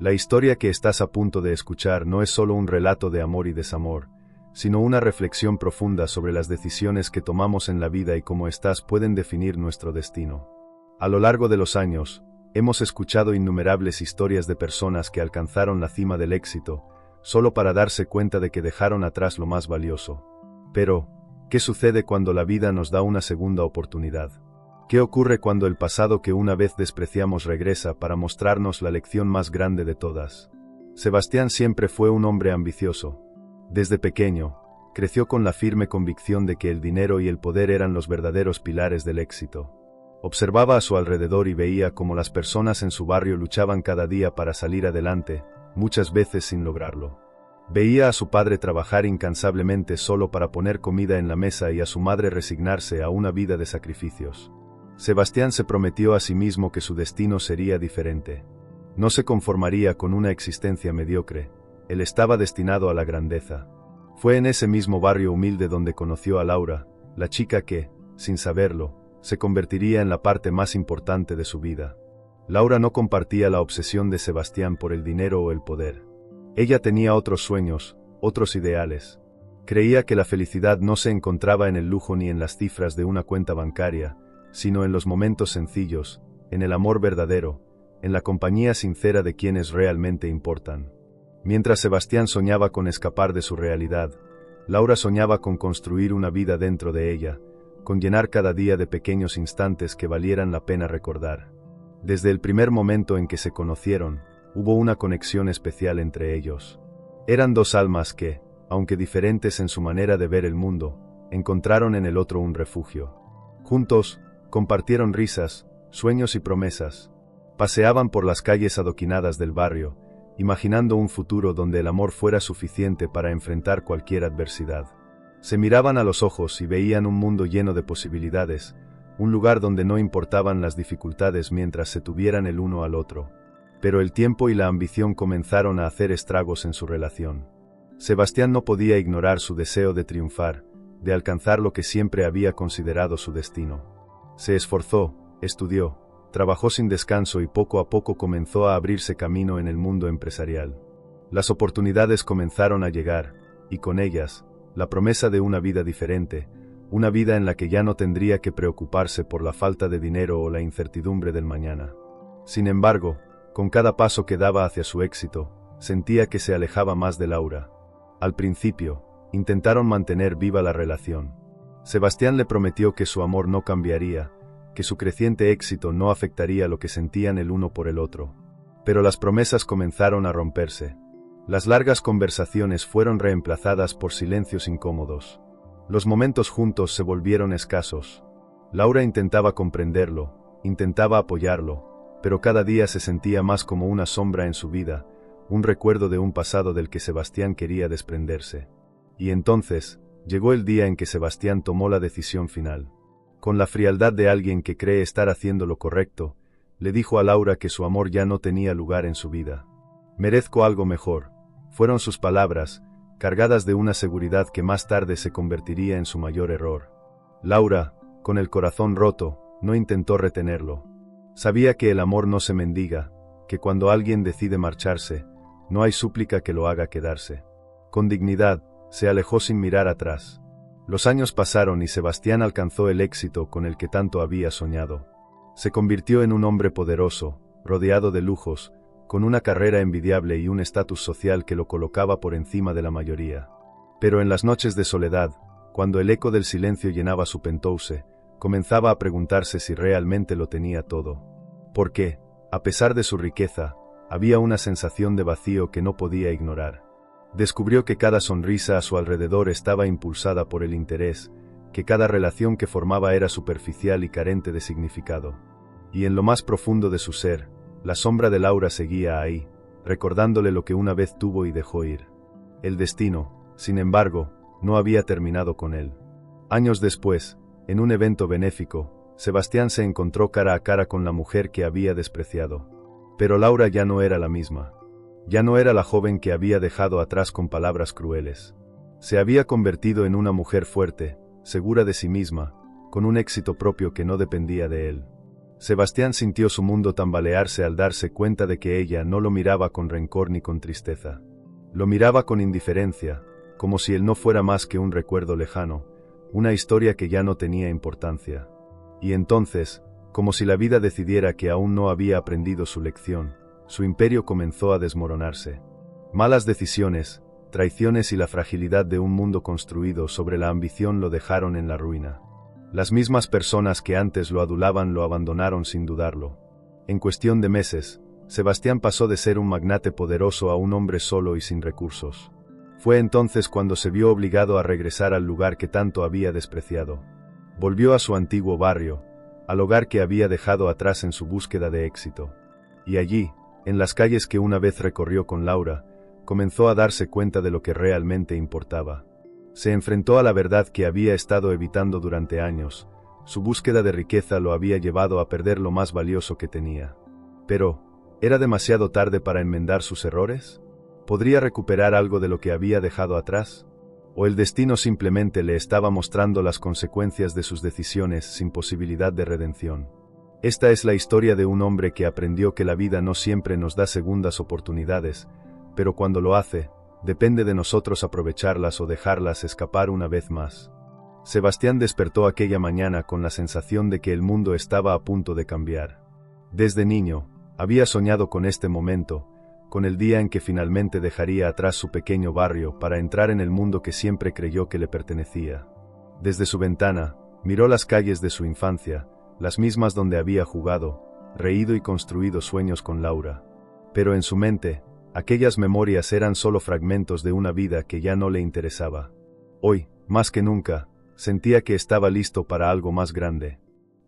La historia que estás a punto de escuchar no es solo un relato de amor y desamor, sino una reflexión profunda sobre las decisiones que tomamos en la vida y cómo éstas pueden definir nuestro destino. A lo largo de los años, hemos escuchado innumerables historias de personas que alcanzaron la cima del éxito, solo para darse cuenta de que dejaron atrás lo más valioso. Pero, ¿qué sucede cuando la vida nos da una segunda oportunidad? ¿Qué ocurre cuando el pasado que una vez despreciamos regresa para mostrarnos la lección más grande de todas? Sebastián siempre fue un hombre ambicioso. Desde pequeño, creció con la firme convicción de que el dinero y el poder eran los verdaderos pilares del éxito. Observaba a su alrededor y veía cómo las personas en su barrio luchaban cada día para salir adelante, muchas veces sin lograrlo. Veía a su padre trabajar incansablemente solo para poner comida en la mesa y a su madre resignarse a una vida de sacrificios. Sebastián se prometió a sí mismo que su destino sería diferente. No se conformaría con una existencia mediocre. Él estaba destinado a la grandeza. Fue en ese mismo barrio humilde donde conoció a Laura, la chica que, sin saberlo, se convertiría en la parte más importante de su vida. Laura no compartía la obsesión de Sebastián por el dinero o el poder. Ella tenía otros sueños, otros ideales. Creía que la felicidad no se encontraba en el lujo ni en las cifras de una cuenta bancaria, sino en los momentos sencillos, en el amor verdadero, en la compañía sincera de quienes realmente importan. Mientras Sebastián soñaba con escapar de su realidad, Laura soñaba con construir una vida dentro de ella, con llenar cada día de pequeños instantes que valieran la pena recordar. Desde el primer momento en que se conocieron, hubo una conexión especial entre ellos. Eran dos almas que, aunque diferentes en su manera de ver el mundo, encontraron en el otro un refugio. Juntos, compartieron risas, sueños y promesas. Paseaban por las calles adoquinadas del barrio, imaginando un futuro donde el amor fuera suficiente para enfrentar cualquier adversidad. Se miraban a los ojos y veían un mundo lleno de posibilidades, un lugar donde no importaban las dificultades mientras se tuvieran el uno al otro. Pero el tiempo y la ambición comenzaron a hacer estragos en su relación. Sebastián no podía ignorar su deseo de triunfar, de alcanzar lo que siempre había considerado su destino. Se esforzó, estudió, trabajó sin descanso y poco a poco comenzó a abrirse camino en el mundo empresarial. Las oportunidades comenzaron a llegar, y con ellas, la promesa de una vida diferente, una vida en la que ya no tendría que preocuparse por la falta de dinero o la incertidumbre del mañana. Sin embargo, con cada paso que daba hacia su éxito, sentía que se alejaba más de Laura. Al principio, intentaron mantener viva la relación. Sebastián le prometió que su amor no cambiaría, que su creciente éxito no afectaría lo que sentían el uno por el otro. Pero las promesas comenzaron a romperse. Las largas conversaciones fueron reemplazadas por silencios incómodos. Los momentos juntos se volvieron escasos. Laura intentaba comprenderlo, intentaba apoyarlo, pero cada día se sentía más como una sombra en su vida, un recuerdo de un pasado del que Sebastián quería desprenderse. Y entonces, llegó el día en que Sebastián tomó la decisión final. Con la frialdad de alguien que cree estar haciendo lo correcto, le dijo a Laura que su amor ya no tenía lugar en su vida. «Merezco algo mejor», fueron sus palabras, cargadas de una seguridad que más tarde se convertiría en su mayor error. Laura, con el corazón roto, no intentó retenerlo. Sabía que el amor no se mendiga, que cuando alguien decide marcharse, no hay súplica que lo haga quedarse. Con dignidad, se alejó sin mirar atrás. Los años pasaron y Sebastián alcanzó el éxito con el que tanto había soñado. Se convirtió en un hombre poderoso, rodeado de lujos, con una carrera envidiable y un estatus social que lo colocaba por encima de la mayoría. Pero en las noches de soledad, cuando el eco del silencio llenaba su penthouse, comenzaba a preguntarse si realmente lo tenía todo. Porque, a pesar de su riqueza, había una sensación de vacío que no podía ignorar. Descubrió que cada sonrisa a su alrededor estaba impulsada por el interés, que cada relación que formaba era superficial y carente de significado. Y en lo más profundo de su ser, la sombra de Laura seguía ahí, recordándole lo que una vez tuvo y dejó ir. El destino, sin embargo, no había terminado con él. Años después, en un evento benéfico, Sebastián se encontró cara a cara con la mujer que había despreciado. Pero Laura ya no era la misma. Ya no era la joven que había dejado atrás con palabras crueles. Se había convertido en una mujer fuerte, segura de sí misma, con un éxito propio que no dependía de él. Sebastián sintió su mundo tambalearse al darse cuenta de que ella no lo miraba con rencor ni con tristeza. Lo miraba con indiferencia, como si él no fuera más que un recuerdo lejano, una historia que ya no tenía importancia. Y entonces, como si la vida decidiera que aún no había aprendido su lección, su imperio comenzó a desmoronarse. Malas decisiones, traiciones y la fragilidad de un mundo construido sobre la ambición lo dejaron en la ruina. Las mismas personas que antes lo adulaban lo abandonaron sin dudarlo. En cuestión de meses, Sebastián pasó de ser un magnate poderoso a un hombre solo y sin recursos. Fue entonces cuando se vio obligado a regresar al lugar que tanto había despreciado. Volvió a su antiguo barrio, al hogar que había dejado atrás en su búsqueda de éxito. Y allí, en las calles que una vez recorrió con Laura, comenzó a darse cuenta de lo que realmente importaba. Se enfrentó a la verdad que había estado evitando durante años. Su búsqueda de riqueza lo había llevado a perder lo más valioso que tenía. Pero, ¿era demasiado tarde para enmendar sus errores? ¿Podría recuperar algo de lo que había dejado atrás? ¿O el destino simplemente le estaba mostrando las consecuencias de sus decisiones sin posibilidad de redención? Esta es la historia de un hombre que aprendió que la vida no siempre nos da segundas oportunidades, pero cuando lo hace, depende de nosotros aprovecharlas o dejarlas escapar una vez más. Sebastián despertó aquella mañana con la sensación de que el mundo estaba a punto de cambiar. Desde niño, había soñado con este momento, con el día en que finalmente dejaría atrás su pequeño barrio para entrar en el mundo que siempre creyó que le pertenecía. Desde su ventana, miró las calles de su infancia, las mismas donde había jugado, reído y construido sueños con Laura. Pero en su mente, aquellas memorias eran solo fragmentos de una vida que ya no le interesaba. Hoy, más que nunca, sentía que estaba listo para algo más grande.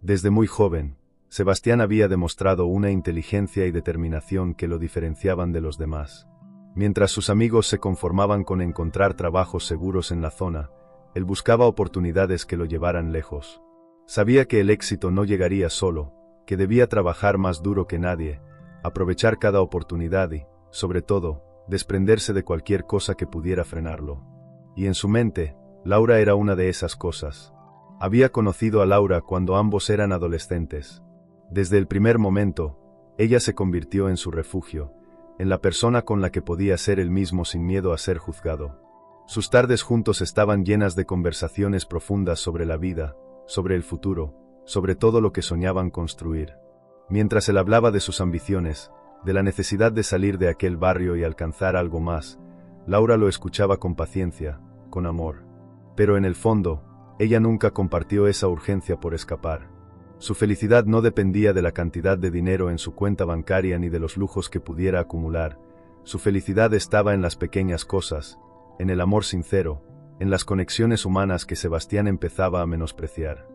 Desde muy joven, Sebastián había demostrado una inteligencia y determinación que lo diferenciaban de los demás. Mientras sus amigos se conformaban con encontrar trabajos seguros en la zona, él buscaba oportunidades que lo llevaran lejos. Sabía que el éxito no llegaría solo, que debía trabajar más duro que nadie, aprovechar cada oportunidad y, sobre todo, desprenderse de cualquier cosa que pudiera frenarlo. Y en su mente, Laura era una de esas cosas. Había conocido a Laura cuando ambos eran adolescentes. Desde el primer momento, ella se convirtió en su refugio, en la persona con la que podía ser él mismo sin miedo a ser juzgado. Sus tardes juntos estaban llenas de conversaciones profundas sobre la vida, sobre el futuro, sobre todo lo que soñaban construir. Mientras él hablaba de sus ambiciones, de la necesidad de salir de aquel barrio y alcanzar algo más, Laura lo escuchaba con paciencia, con amor. Pero en el fondo, ella nunca compartió esa urgencia por escapar. Su felicidad no dependía de la cantidad de dinero en su cuenta bancaria ni de los lujos que pudiera acumular. Su felicidad estaba en las pequeñas cosas, en el amor sincero, en las conexiones humanas que Sebastián empezaba a menospreciar.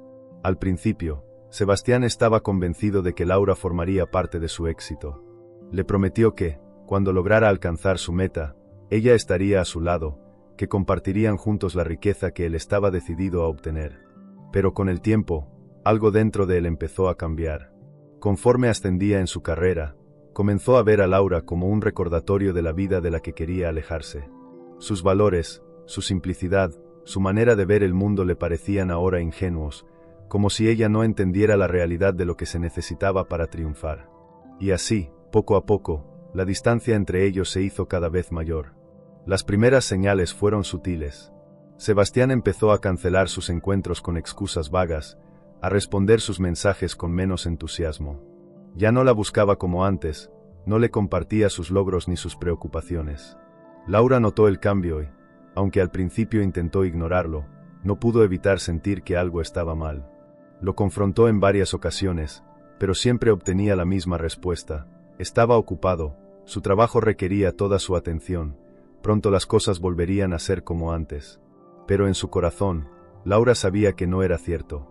Al principio, Sebastián estaba convencido de que Laura formaría parte de su éxito. Le prometió que, cuando lograra alcanzar su meta, ella estaría a su lado, que compartirían juntos la riqueza que él estaba decidido a obtener. Pero con el tiempo, algo dentro de él empezó a cambiar. Conforme ascendía en su carrera, comenzó a ver a Laura como un recordatorio de la vida de la que quería alejarse. Sus valores, su simplicidad, su manera de ver el mundo le parecían ahora ingenuos, como si ella no entendiera la realidad de lo que se necesitaba para triunfar. Y así, poco a poco, la distancia entre ellos se hizo cada vez mayor. Las primeras señales fueron sutiles. Sebastián empezó a cancelar sus encuentros con excusas vagas, a responder sus mensajes con menos entusiasmo. Ya no la buscaba como antes, no le compartía sus logros ni sus preocupaciones. Laura notó el cambio y, aunque al principio intentó ignorarlo, no pudo evitar sentir que algo estaba mal. Lo confrontó en varias ocasiones, pero siempre obtenía la misma respuesta. Estaba ocupado, su trabajo requería toda su atención, pronto las cosas volverían a ser como antes. Pero en su corazón, Laura sabía que no era cierto.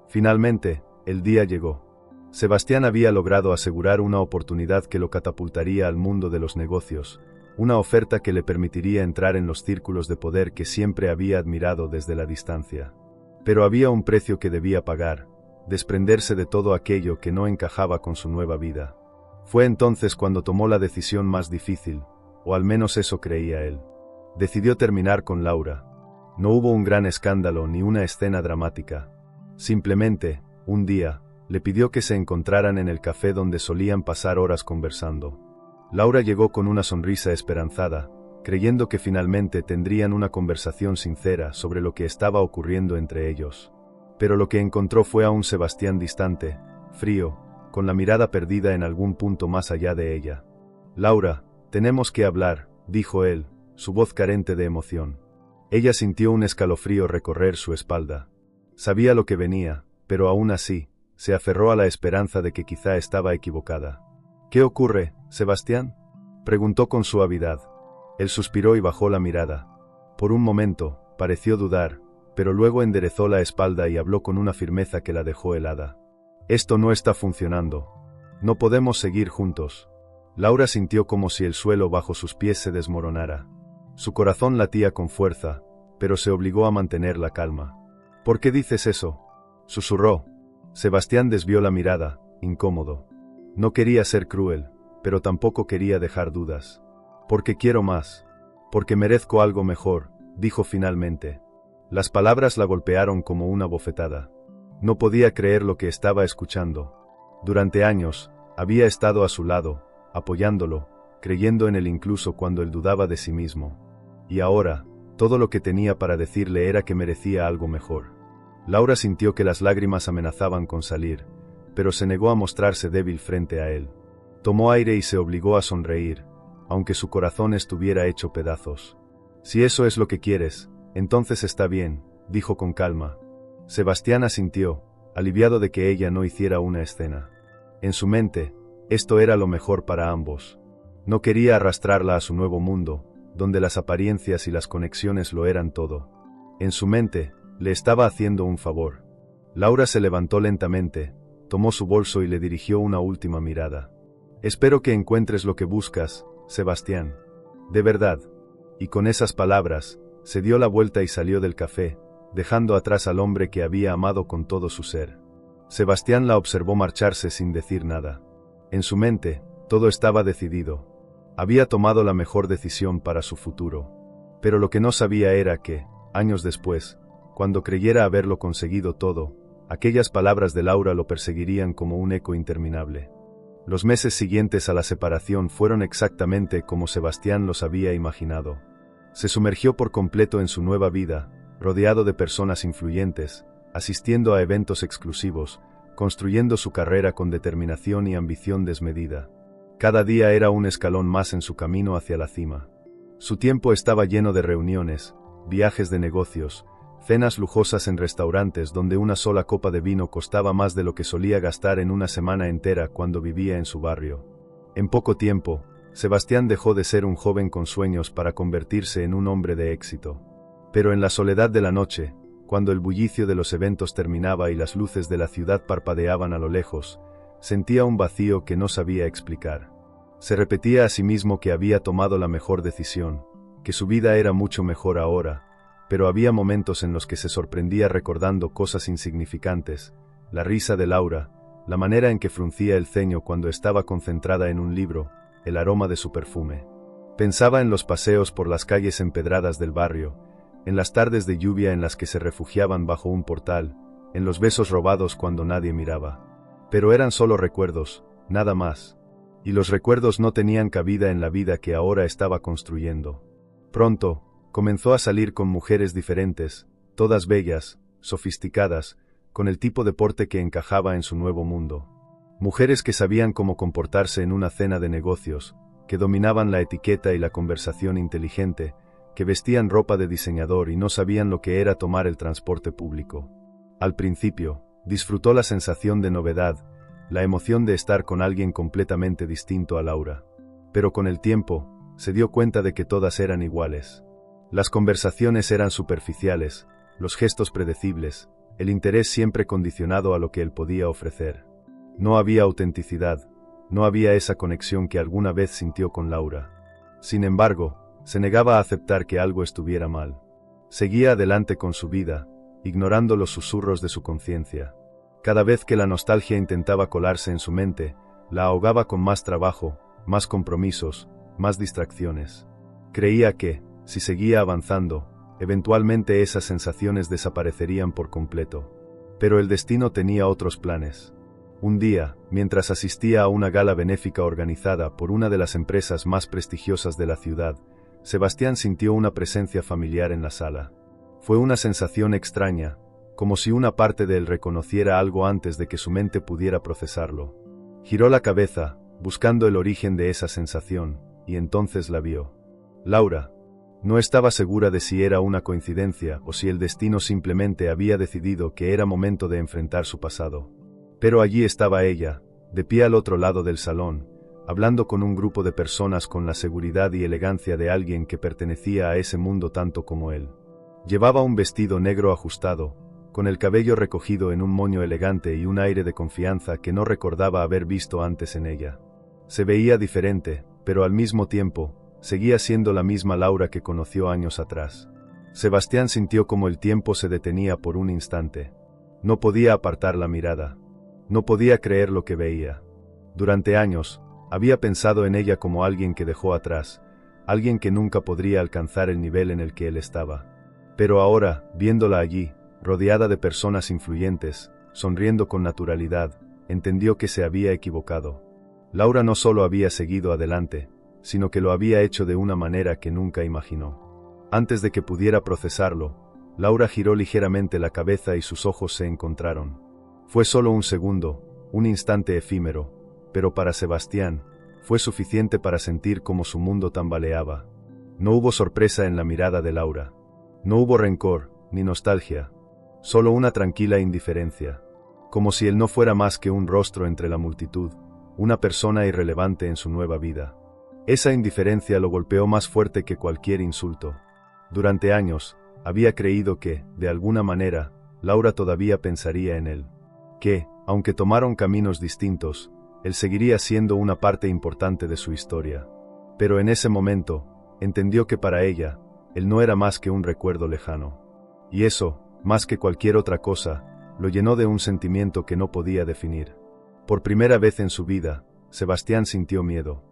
Finalmente, el día llegó. Sebastián había logrado asegurar una oportunidad que lo catapultaría al mundo de los negocios, una oferta que le permitiría entrar en los círculos de poder que siempre había admirado desde la distancia. Pero había un precio que debía pagar, desprenderse de todo aquello que no encajaba con su nueva vida. Fue entonces cuando tomó la decisión más difícil, o al menos eso creía él. Decidió terminar con Laura. No hubo un gran escándalo ni una escena dramática. Simplemente, un día, Le pidió que se encontraran en el café donde solían pasar horas conversando. Laura llegó con una sonrisa esperanzada, creyendo que finalmente tendrían una conversación sincera sobre lo que estaba ocurriendo entre ellos. Pero lo que encontró fue a un Sebastián distante, frío, con la mirada perdida en algún punto más allá de ella. «Laura, tenemos que hablar», dijo él, su voz carente de emoción. Ella sintió un escalofrío recorrer su espalda. Sabía lo que venía, pero aún así, se aferró a la esperanza de que quizá estaba equivocada. «¿Qué ocurre, Sebastián?», preguntó con suavidad. Él suspiró y bajó la mirada. Por un momento, pareció dudar, pero luego enderezó la espalda y habló con una firmeza que la dejó helada. «Esto no está funcionando. No podemos seguir juntos». Laura sintió como si el suelo bajo sus pies se desmoronara. Su corazón latía con fuerza, pero se obligó a mantener la calma. «¿Por qué dices eso?», susurró. Sebastián desvió la mirada, incómodo. No quería ser cruel, pero tampoco quería dejar dudas. «Porque quiero más. Porque merezco algo mejor», dijo finalmente. Las palabras la golpearon como una bofetada. No podía creer lo que estaba escuchando. Durante años, había estado a su lado, apoyándolo, creyendo en él incluso cuando él dudaba de sí mismo. Y ahora, todo lo que tenía para decirle era que merecía algo mejor. Laura sintió que las lágrimas amenazaban con salir, pero se negó a mostrarse débil frente a él. Tomó aire y se obligó a sonreír, aunque su corazón estuviera hecho pedazos. «Si eso es lo que quieres, entonces está bien», dijo con calma. Sebastián asintió, aliviado de que ella no hiciera una escena. En su mente, esto era lo mejor para ambos. No quería arrastrarla a su nuevo mundo, donde las apariencias y las conexiones lo eran todo. En su mente, le estaba haciendo un favor. Laura se levantó lentamente, tomó su bolso y le dirigió una última mirada. «Espero que encuentres lo que buscas, Sebastián. De verdad». Y con esas palabras, se dio la vuelta y salió del café, dejando atrás al hombre que había amado con todo su ser. Sebastián la observó marcharse sin decir nada. En su mente, todo estaba decidido. Había tomado la mejor decisión para su futuro. Pero lo que no sabía era que, años después, cuando creyera haberlo conseguido todo, aquellas palabras de Laura lo perseguirían como un eco interminable. Los meses siguientes a la separación fueron exactamente como Sebastián los había imaginado. Se sumergió por completo en su nueva vida, rodeado de personas influyentes, asistiendo a eventos exclusivos, construyendo su carrera con determinación y ambición desmedida. Cada día era un escalón más en su camino hacia la cima. Su tiempo estaba lleno de reuniones, viajes de negocios, cenas lujosas en restaurantes donde una sola copa de vino costaba más de lo que solía gastar en una semana entera cuando vivía en su barrio. En poco tiempo, Sebastián dejó de ser un joven con sueños para convertirse en un hombre de éxito. Pero en la soledad de la noche, cuando el bullicio de los eventos terminaba y las luces de la ciudad parpadeaban a lo lejos, sentía un vacío que no sabía explicar. Se repetía a sí mismo que había tomado la mejor decisión, que su vida era mucho mejor ahora, pero había momentos en los que se sorprendía recordando cosas insignificantes, la risa de Laura, la manera en que fruncía el ceño cuando estaba concentrada en un libro, el aroma de su perfume. Pensaba en los paseos por las calles empedradas del barrio, en las tardes de lluvia en las que se refugiaban bajo un portal, en los besos robados cuando nadie miraba. Pero eran solo recuerdos, nada más. Y los recuerdos no tenían cabida en la vida que ahora estaba construyendo. Pronto, comenzó a salir con mujeres diferentes, todas bellas, sofisticadas, con el tipo de porte que encajaba en su nuevo mundo. Mujeres que sabían cómo comportarse en una cena de negocios, que dominaban la etiqueta y la conversación inteligente, que vestían ropa de diseñador y no sabían lo que era tomar el transporte público. Al principio, disfrutó la sensación de novedad, la emoción de estar con alguien completamente distinto a Laura. Pero con el tiempo, se dio cuenta de que todas eran iguales. Las conversaciones eran superficiales, los gestos predecibles, el interés siempre condicionado a lo que él podía ofrecer. No había autenticidad, no había esa conexión que alguna vez sintió con Laura. Sin embargo, se negaba a aceptar que algo estuviera mal. Seguía adelante con su vida, ignorando los susurros de su conciencia. Cada vez que la nostalgia intentaba colarse en su mente, la ahogaba con más trabajo, más compromisos, más distracciones. Creía que, si seguía avanzando, eventualmente esas sensaciones desaparecerían por completo. Pero el destino tenía otros planes. Un día, mientras asistía a una gala benéfica organizada por una de las empresas más prestigiosas de la ciudad, Sebastián sintió una presencia familiar en la sala. Fue una sensación extraña, como si una parte de él reconociera algo antes de que su mente pudiera procesarlo. Giró la cabeza, buscando el origen de esa sensación, y entonces la vio. Laura. No estaba segura de si era una coincidencia o si el destino simplemente había decidido que era momento de enfrentar su pasado. Pero allí estaba ella, de pie al otro lado del salón, hablando con un grupo de personas con la seguridad y elegancia de alguien que pertenecía a ese mundo tanto como él. Llevaba un vestido negro ajustado, con el cabello recogido en un moño elegante y un aire de confianza que no recordaba haber visto antes en ella. Se veía diferente, pero al mismo tiempo, seguía siendo la misma Laura que conoció años atrás. Sebastián sintió como el tiempo se detenía por un instante. No podía apartar la mirada. No podía creer lo que veía. Durante años, había pensado en ella como alguien que dejó atrás, alguien que nunca podría alcanzar el nivel en el que él estaba. Pero ahora, viéndola allí, rodeada de personas influyentes, sonriendo con naturalidad, entendió que se había equivocado. Laura no solo había seguido adelante, sino que lo había hecho de una manera que nunca imaginó. Antes de que pudiera procesarlo, Laura giró ligeramente la cabeza y sus ojos se encontraron. Fue solo un segundo, un instante efímero, pero para Sebastián, fue suficiente para sentir cómo su mundo tambaleaba. No hubo sorpresa en la mirada de Laura. No hubo rencor, ni nostalgia. Solo una tranquila indiferencia. Como si él no fuera más que un rostro entre la multitud, una persona irrelevante en su nueva vida. Esa indiferencia lo golpeó más fuerte que cualquier insulto. Durante años, había creído que, de alguna manera, Laura todavía pensaría en él. Que, aunque tomaron caminos distintos, él seguiría siendo una parte importante de su historia. Pero en ese momento, entendió que para ella, él no era más que un recuerdo lejano. Y eso, más que cualquier otra cosa, lo llenó de un sentimiento que no podía definir. Por primera vez en su vida, Sebastián sintió miedo.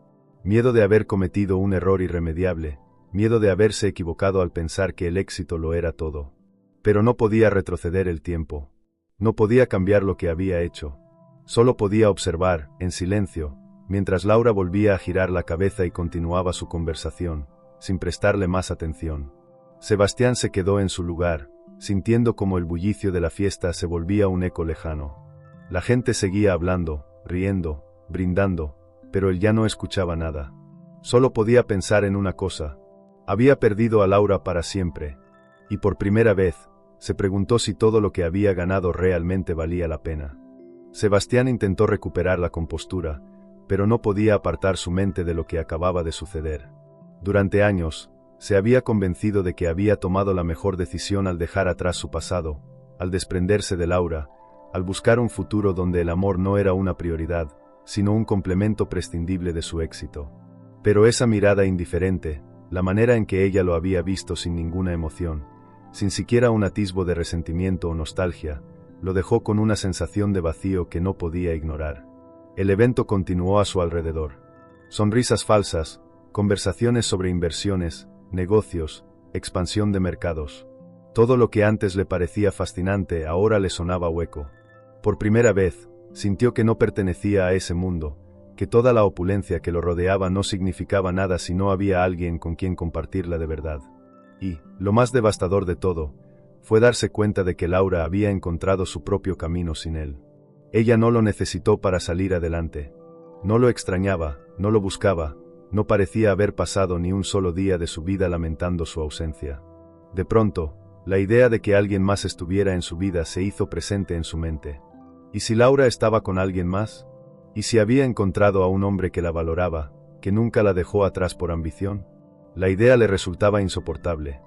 Miedo de haber cometido un error irremediable, miedo de haberse equivocado al pensar que el éxito lo era todo. Pero no podía retroceder el tiempo. No podía cambiar lo que había hecho. Solo podía observar, en silencio, mientras Laura volvía a girar la cabeza y continuaba su conversación, sin prestarle más atención. Sebastián se quedó en su lugar, sintiendo como el bullicio de la fiesta se volvía un eco lejano. La gente seguía hablando, riendo, brindando, pero él ya no escuchaba nada. Solo podía pensar en una cosa. Había perdido a Laura para siempre. Y por primera vez, se preguntó si todo lo que había ganado realmente valía la pena. Sebastián intentó recuperar la compostura, pero no podía apartar su mente de lo que acababa de suceder. Durante años, se había convencido de que había tomado la mejor decisión al dejar atrás su pasado, al desprenderse de Laura, al buscar un futuro donde el amor no era una prioridad, sino un complemento prescindible de su éxito. Pero esa mirada indiferente, la manera en que ella lo había visto sin ninguna emoción, sin siquiera un atisbo de resentimiento o nostalgia, lo dejó con una sensación de vacío que no podía ignorar. El evento continuó a su alrededor. Sonrisas falsas, conversaciones sobre inversiones, negocios, expansión de mercados. Todo lo que antes le parecía fascinante ahora le sonaba hueco. Por primera vez, sintió que no pertenecía a ese mundo, que toda la opulencia que lo rodeaba no significaba nada si no había alguien con quien compartirla de verdad. Y, lo más devastador de todo, fue darse cuenta de que Laura había encontrado su propio camino sin él. Ella no lo necesitó para salir adelante. No lo extrañaba, no lo buscaba, no parecía haber pasado ni un solo día de su vida lamentando su ausencia. De pronto, la idea de que alguien más estuviera en su vida se hizo presente en su mente. ¿Y si Laura estaba con alguien más? ¿Y si había encontrado a un hombre que la valoraba, que nunca la dejó atrás por ambición? La idea le resultaba insoportable.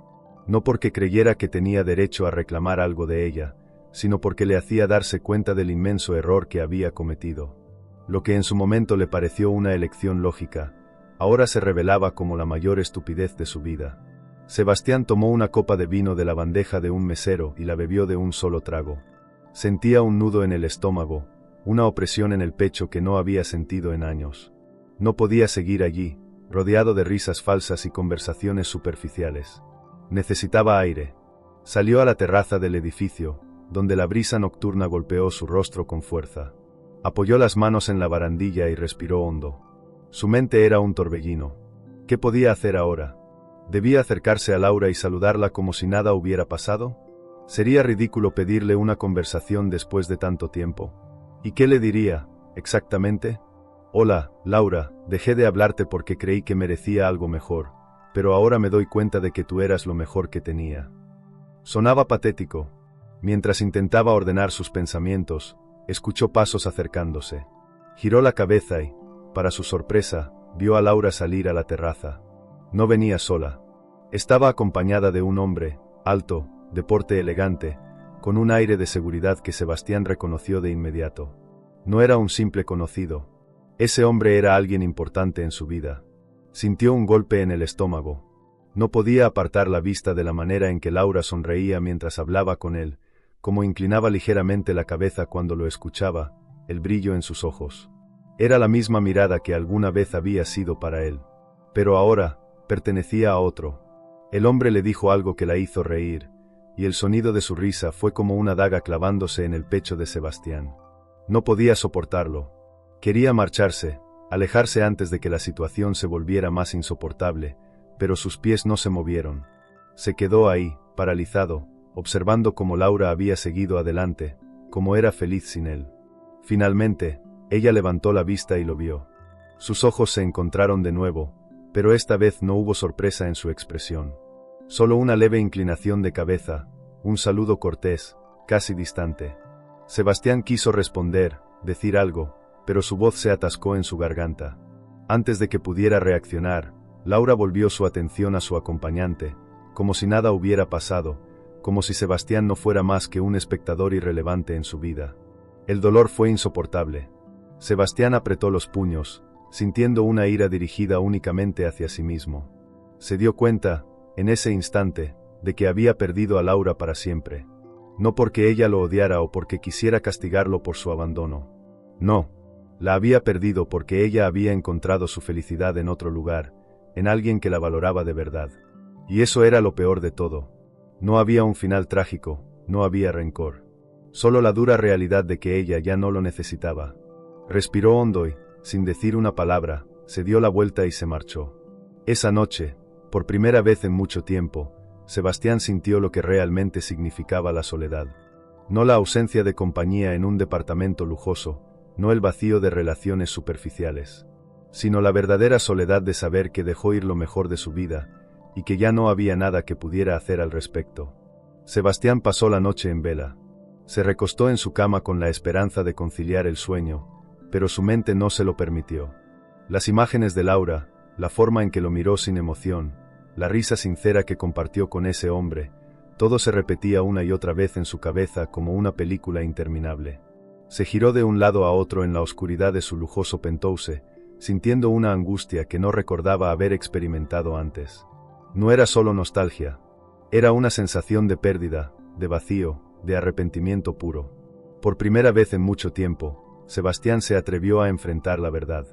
No porque creyera que tenía derecho a reclamar algo de ella, sino porque le hacía darse cuenta del inmenso error que había cometido. Lo que en su momento le pareció una elección lógica, ahora se revelaba como la mayor estupidez de su vida. Sebastián tomó una copa de vino de la bandeja de un mesero y la bebió de un solo trago. Sentía un nudo en el estómago, una opresión en el pecho que no había sentido en años. No podía seguir allí, rodeado de risas falsas y conversaciones superficiales. Necesitaba aire. Salió a la terraza del edificio, donde la brisa nocturna golpeó su rostro con fuerza. Apoyó las manos en la barandilla y respiró hondo. Su mente era un torbellino. ¿Qué podía hacer ahora? ¿Debía acercarse a Laura y saludarla como si nada hubiera pasado? Sería ridículo pedirle una conversación después de tanto tiempo. ¿Y qué le diría, exactamente? Hola, Laura, dejé de hablarte porque creí que merecía algo mejor, pero ahora me doy cuenta de que tú eras lo mejor que tenía. Sonaba patético. Mientras intentaba ordenar sus pensamientos, escuchó pasos acercándose. Giró la cabeza y, para su sorpresa, vio a Laura salir a la terraza. No venía sola. Estaba acompañada de un hombre, alto, de porte elegante, con un aire de seguridad que Sebastián reconoció de inmediato. No era un simple conocido. Ese hombre era alguien importante en su vida. Sintió un golpe en el estómago. No podía apartar la vista de la manera en que Laura sonreía mientras hablaba con él, como inclinaba ligeramente la cabeza cuando lo escuchaba, el brillo en sus ojos. Era la misma mirada que alguna vez había sido para él. Pero ahora, pertenecía a otro. El hombre le dijo algo que la hizo reír, y el sonido de su risa fue como una daga clavándose en el pecho de Sebastián. No podía soportarlo. Quería marcharse, alejarse antes de que la situación se volviera más insoportable, pero sus pies no se movieron. Se quedó ahí, paralizado, observando cómo Laura había seguido adelante, cómo era feliz sin él. Finalmente, ella levantó la vista y lo vio. Sus ojos se encontraron de nuevo, pero esta vez no hubo sorpresa en su expresión. Solo una leve inclinación de cabeza, un saludo cortés, casi distante. Sebastián quiso responder, decir algo, pero su voz se atascó en su garganta. Antes de que pudiera reaccionar, Laura volvió su atención a su acompañante, como si nada hubiera pasado, como si Sebastián no fuera más que un espectador irrelevante en su vida. El dolor fue insoportable. Sebastián apretó los puños, sintiendo una ira dirigida únicamente hacia sí mismo. Se dio cuenta, en ese instante, de que había perdido a Laura para siempre. No porque ella lo odiara o porque quisiera castigarlo por su abandono. No, la había perdido porque ella había encontrado su felicidad en otro lugar, en alguien que la valoraba de verdad. Y eso era lo peor de todo. No había un final trágico, no había rencor. Solo la dura realidad de que ella ya no lo necesitaba. Respiró hondo y, sin decir una palabra, se dio la vuelta y se marchó. Esa noche, por primera vez en mucho tiempo, Sebastián sintió lo que realmente significaba la soledad. No la ausencia de compañía en un departamento lujoso, no el vacío de relaciones superficiales, sino la verdadera soledad de saber que dejó ir lo mejor de su vida, y que ya no había nada que pudiera hacer al respecto. Sebastián pasó la noche en vela. Se recostó en su cama con la esperanza de conciliar el sueño, pero su mente no se lo permitió. Las imágenes de Laura, la forma en que lo miró sin emoción, la risa sincera que compartió con ese hombre, todo se repetía una y otra vez en su cabeza como una película interminable. Se giró de un lado a otro en la oscuridad de su lujoso penthouse, sintiendo una angustia que no recordaba haber experimentado antes. No era solo nostalgia, era una sensación de pérdida, de vacío, de arrepentimiento puro. Por primera vez en mucho tiempo, Sebastián se atrevió a enfrentar la verdad.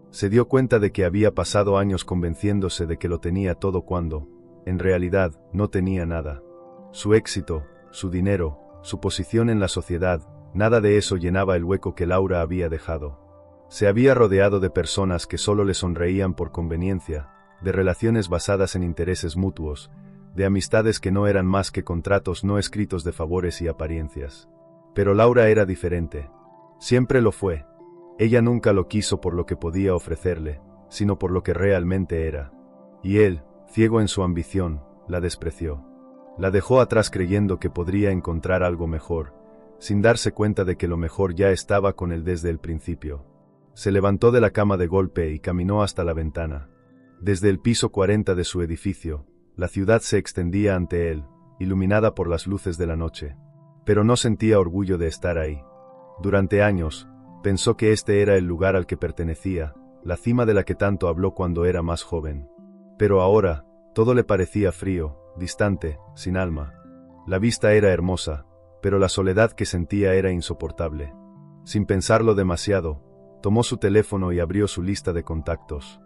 Se dio cuenta de que había pasado años convenciéndose de que lo tenía todo cuando, en realidad, no tenía nada. Su éxito, su dinero, su posición en la sociedad, nada de eso llenaba el hueco que Laura había dejado. Se había rodeado de personas que solo le sonreían por conveniencia, de relaciones basadas en intereses mutuos, de amistades que no eran más que contratos no escritos de favores y apariencias. Pero Laura era diferente. Siempre lo fue. Ella nunca lo quiso por lo que podía ofrecerle, sino por lo que realmente era. Y él, ciego en su ambición, la despreció. La dejó atrás creyendo que podría encontrar algo mejor, sin darse cuenta de que lo mejor ya estaba con él desde el principio. Se levantó de la cama de golpe y caminó hasta la ventana. Desde el piso 40 de su edificio, la ciudad se extendía ante él, iluminada por las luces de la noche. Pero no sentía orgullo de estar ahí. Durante años, pensó que este era el lugar al que pertenecía, la cima de la que tanto habló cuando era más joven. Pero ahora, todo le parecía frío, distante, sin alma. La vista era hermosa, pero la soledad que sentía era insoportable. Sin pensarlo demasiado, tomó su teléfono y abrió su lista de contactos.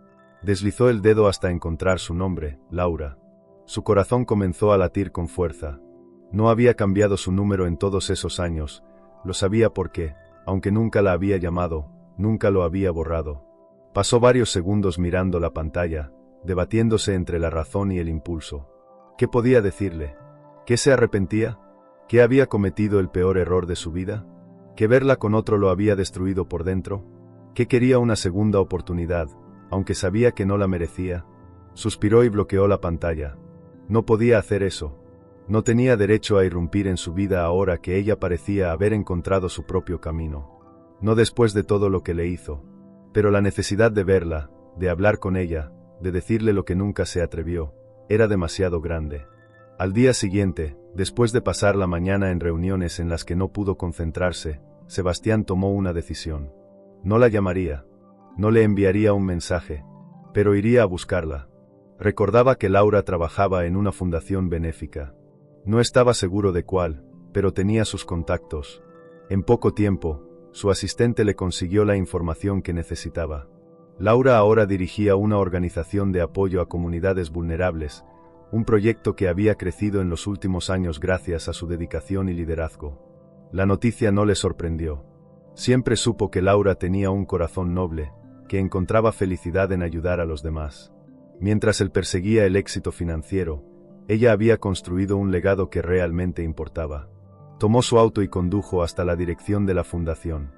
Deslizó el dedo hasta encontrar su nombre, Laura. Su corazón comenzó a latir con fuerza. No había cambiado su número en todos esos años, lo sabía porque, aunque nunca la había llamado, nunca lo había borrado. Pasó varios segundos mirando la pantalla, debatiéndose entre la razón y el impulso. ¿Qué podía decirle? ¿Qué se arrepentía? ¿Qué había cometido el peor error de su vida? ¿Que verla con otro lo había destruido por dentro? ¿Que quería una segunda oportunidad, aunque sabía que no la merecía? Suspiró y bloqueó la pantalla. No podía hacer eso. No tenía derecho a irrumpir en su vida ahora que ella parecía haber encontrado su propio camino. No después de todo lo que le hizo. Pero la necesidad de verla, de hablar con ella, de decirle lo que nunca se atrevió, era demasiado grande. Al día siguiente, después de pasar la mañana en reuniones en las que no pudo concentrarse, Sebastián tomó una decisión. No la llamaría. No le enviaría un mensaje. Pero iría a buscarla. Recordaba que Laura trabajaba en una fundación benéfica. No estaba seguro de cuál, pero tenía sus contactos. En poco tiempo, su asistente le consiguió la información que necesitaba. Laura ahora dirigía una organización de apoyo a comunidades vulnerables, un proyecto que había crecido en los últimos años gracias a su dedicación y liderazgo. La noticia no le sorprendió. Siempre supo que Laura tenía un corazón noble, que encontraba felicidad en ayudar a los demás. Mientras él perseguía el éxito financiero, ella había construido un legado que realmente importaba. Tomó su auto y condujo hasta la dirección de la fundación.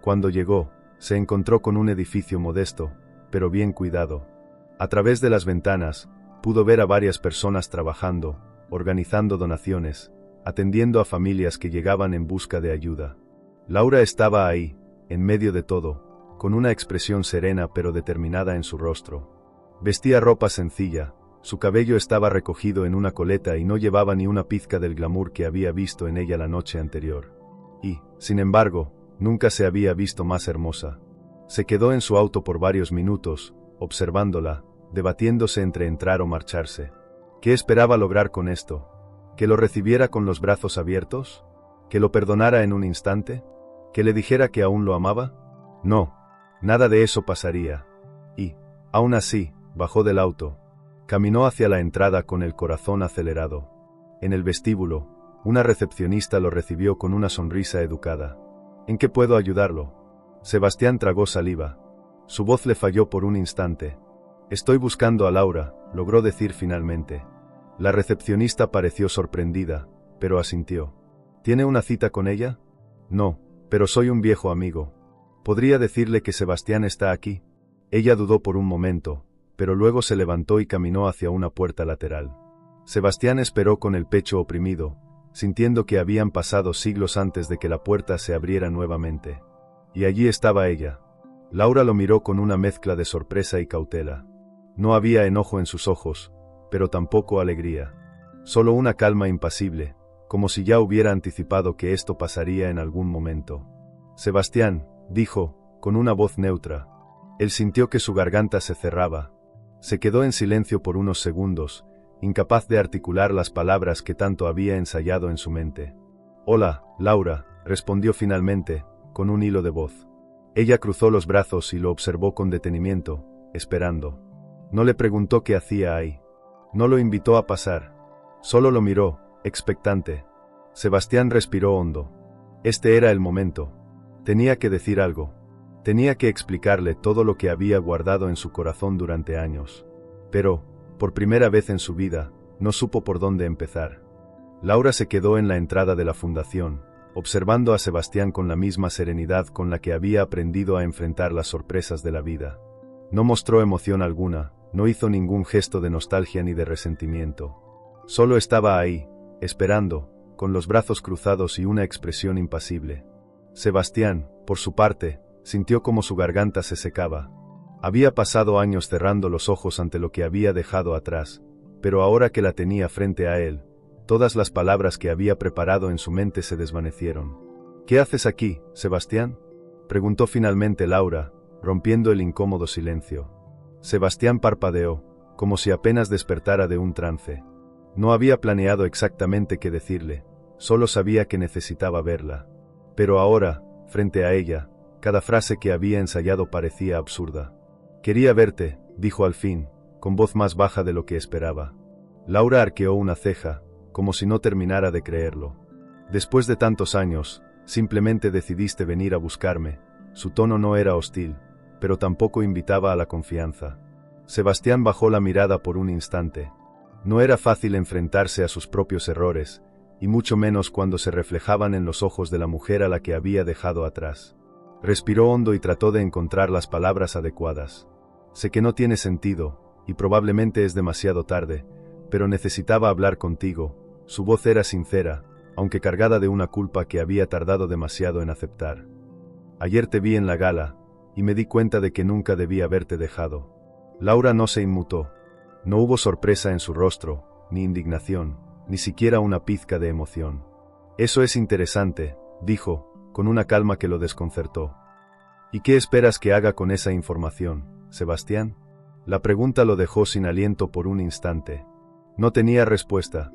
Cuando llegó, se encontró con un edificio modesto, pero bien cuidado. A través de las ventanas, pudo ver a varias personas trabajando, organizando donaciones, atendiendo a familias que llegaban en busca de ayuda. Laura estaba ahí, en medio de todo, con una expresión serena pero determinada en su rostro. Vestía ropa sencilla, su cabello estaba recogido en una coleta y no llevaba ni una pizca del glamour que había visto en ella la noche anterior. Y, sin embargo, nunca se había visto más hermosa. Se quedó en su auto por varios minutos, observándola, debatiéndose entre entrar o marcharse. ¿Qué esperaba lograr con esto? ¿Que lo recibiera con los brazos abiertos? ¿Que lo perdonara en un instante? ¿Que le dijera que aún lo amaba? No, nada de eso pasaría. Y, aún así, bajó del auto. Caminó hacia la entrada con el corazón acelerado. En el vestíbulo, una recepcionista lo recibió con una sonrisa educada. ¿En qué puedo ayudarlo? Sebastián tragó saliva. Su voz le falló por un instante. Estoy buscando a Laura, logró decir finalmente. La recepcionista pareció sorprendida, pero asintió. ¿Tiene una cita con ella? No, pero soy un viejo amigo. ¿Podría decirle que Sebastián está aquí? Ella dudó por un momento, pero luego se levantó y caminó hacia una puerta lateral. Sebastián esperó con el pecho oprimido, sintiendo que habían pasado siglos antes de que la puerta se abriera nuevamente. Y allí estaba ella. Laura lo miró con una mezcla de sorpresa y cautela. No había enojo en sus ojos, pero tampoco alegría. Solo una calma impasible, como si ya hubiera anticipado que esto pasaría en algún momento. Sebastián, dijo, con una voz neutra. Él sintió que su garganta se cerraba. Se quedó en silencio por unos segundos, incapaz de articular las palabras que tanto había ensayado en su mente. Hola, Laura, respondió finalmente, con un hilo de voz. Ella cruzó los brazos y lo observó con detenimiento, esperando. No le preguntó qué hacía ahí. No lo invitó a pasar. Solo lo miró, expectante. Sebastián respiró hondo. Este era el momento. Tenía que decir algo. Tenía que explicarle todo lo que había guardado en su corazón durante años. Pero, por primera vez en su vida, no supo por dónde empezar. Laura se quedó en la entrada de la fundación, observando a Sebastián con la misma serenidad con la que había aprendido a enfrentar las sorpresas de la vida. No mostró emoción alguna, no hizo ningún gesto de nostalgia ni de resentimiento. Solo estaba ahí, esperando, con los brazos cruzados y una expresión impasible. Sebastián, por su parte, sintió como su garganta se secaba. Había pasado años cerrando los ojos ante lo que había dejado atrás, pero ahora que la tenía frente a él, todas las palabras que había preparado en su mente se desvanecieron. ¿Qué haces aquí, Sebastián?, preguntó finalmente Laura, rompiendo el incómodo silencio. Sebastián parpadeó, como si apenas despertara de un trance. No había planeado exactamente qué decirle, solo sabía que necesitaba verla. Pero ahora, frente a ella, cada frase que había ensayado parecía absurda. Quería verte, dijo al fin, con voz más baja de lo que esperaba. Laura arqueó una ceja, como si no terminara de creerlo. Después de tantos años, Simplemente decidiste venir a buscarme. Su tono no era hostil, pero tampoco invitaba a la confianza. Sebastián bajó la mirada por un instante. No era fácil enfrentarse a sus propios errores, y mucho menos cuando se reflejaban en los ojos de la mujer a la que había dejado atrás. Respiró hondo y trató de encontrar las palabras adecuadas. Sé que no tiene sentido, y probablemente es demasiado tarde, pero necesitaba hablar contigo. Su voz era sincera, aunque cargada de una culpa que había tardado demasiado en aceptar. Ayer te vi en la gala, y me di cuenta de que nunca debí haberte dejado. Laura no se inmutó. No hubo sorpresa en su rostro, ni indignación, ni siquiera una pizca de emoción. Eso es interesante, dijo, con una calma que lo desconcertó. ¿Y qué esperas que haga con esa información, Sebastián? La pregunta lo dejó sin aliento por un instante. No tenía respuesta.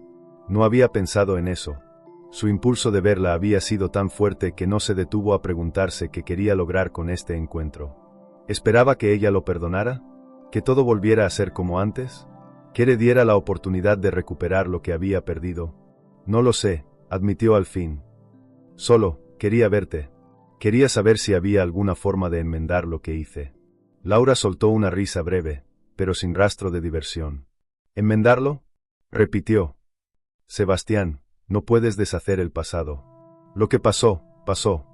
No había pensado en eso. Su impulso de verla había sido tan fuerte que no se detuvo a preguntarse qué quería lograr con este encuentro. ¿Esperaba que ella lo perdonara? ¿Que todo volviera a ser como antes? ¿Que le diera la oportunidad de recuperar lo que había perdido? No lo sé, admitió al fin. Solo, quería verte. Quería saber si había alguna forma de enmendar lo que hice. Laura soltó una risa breve, pero sin rastro de diversión. ¿Enmendarlo? Repitió. Sebastián, no puedes deshacer el pasado. Lo que pasó, pasó.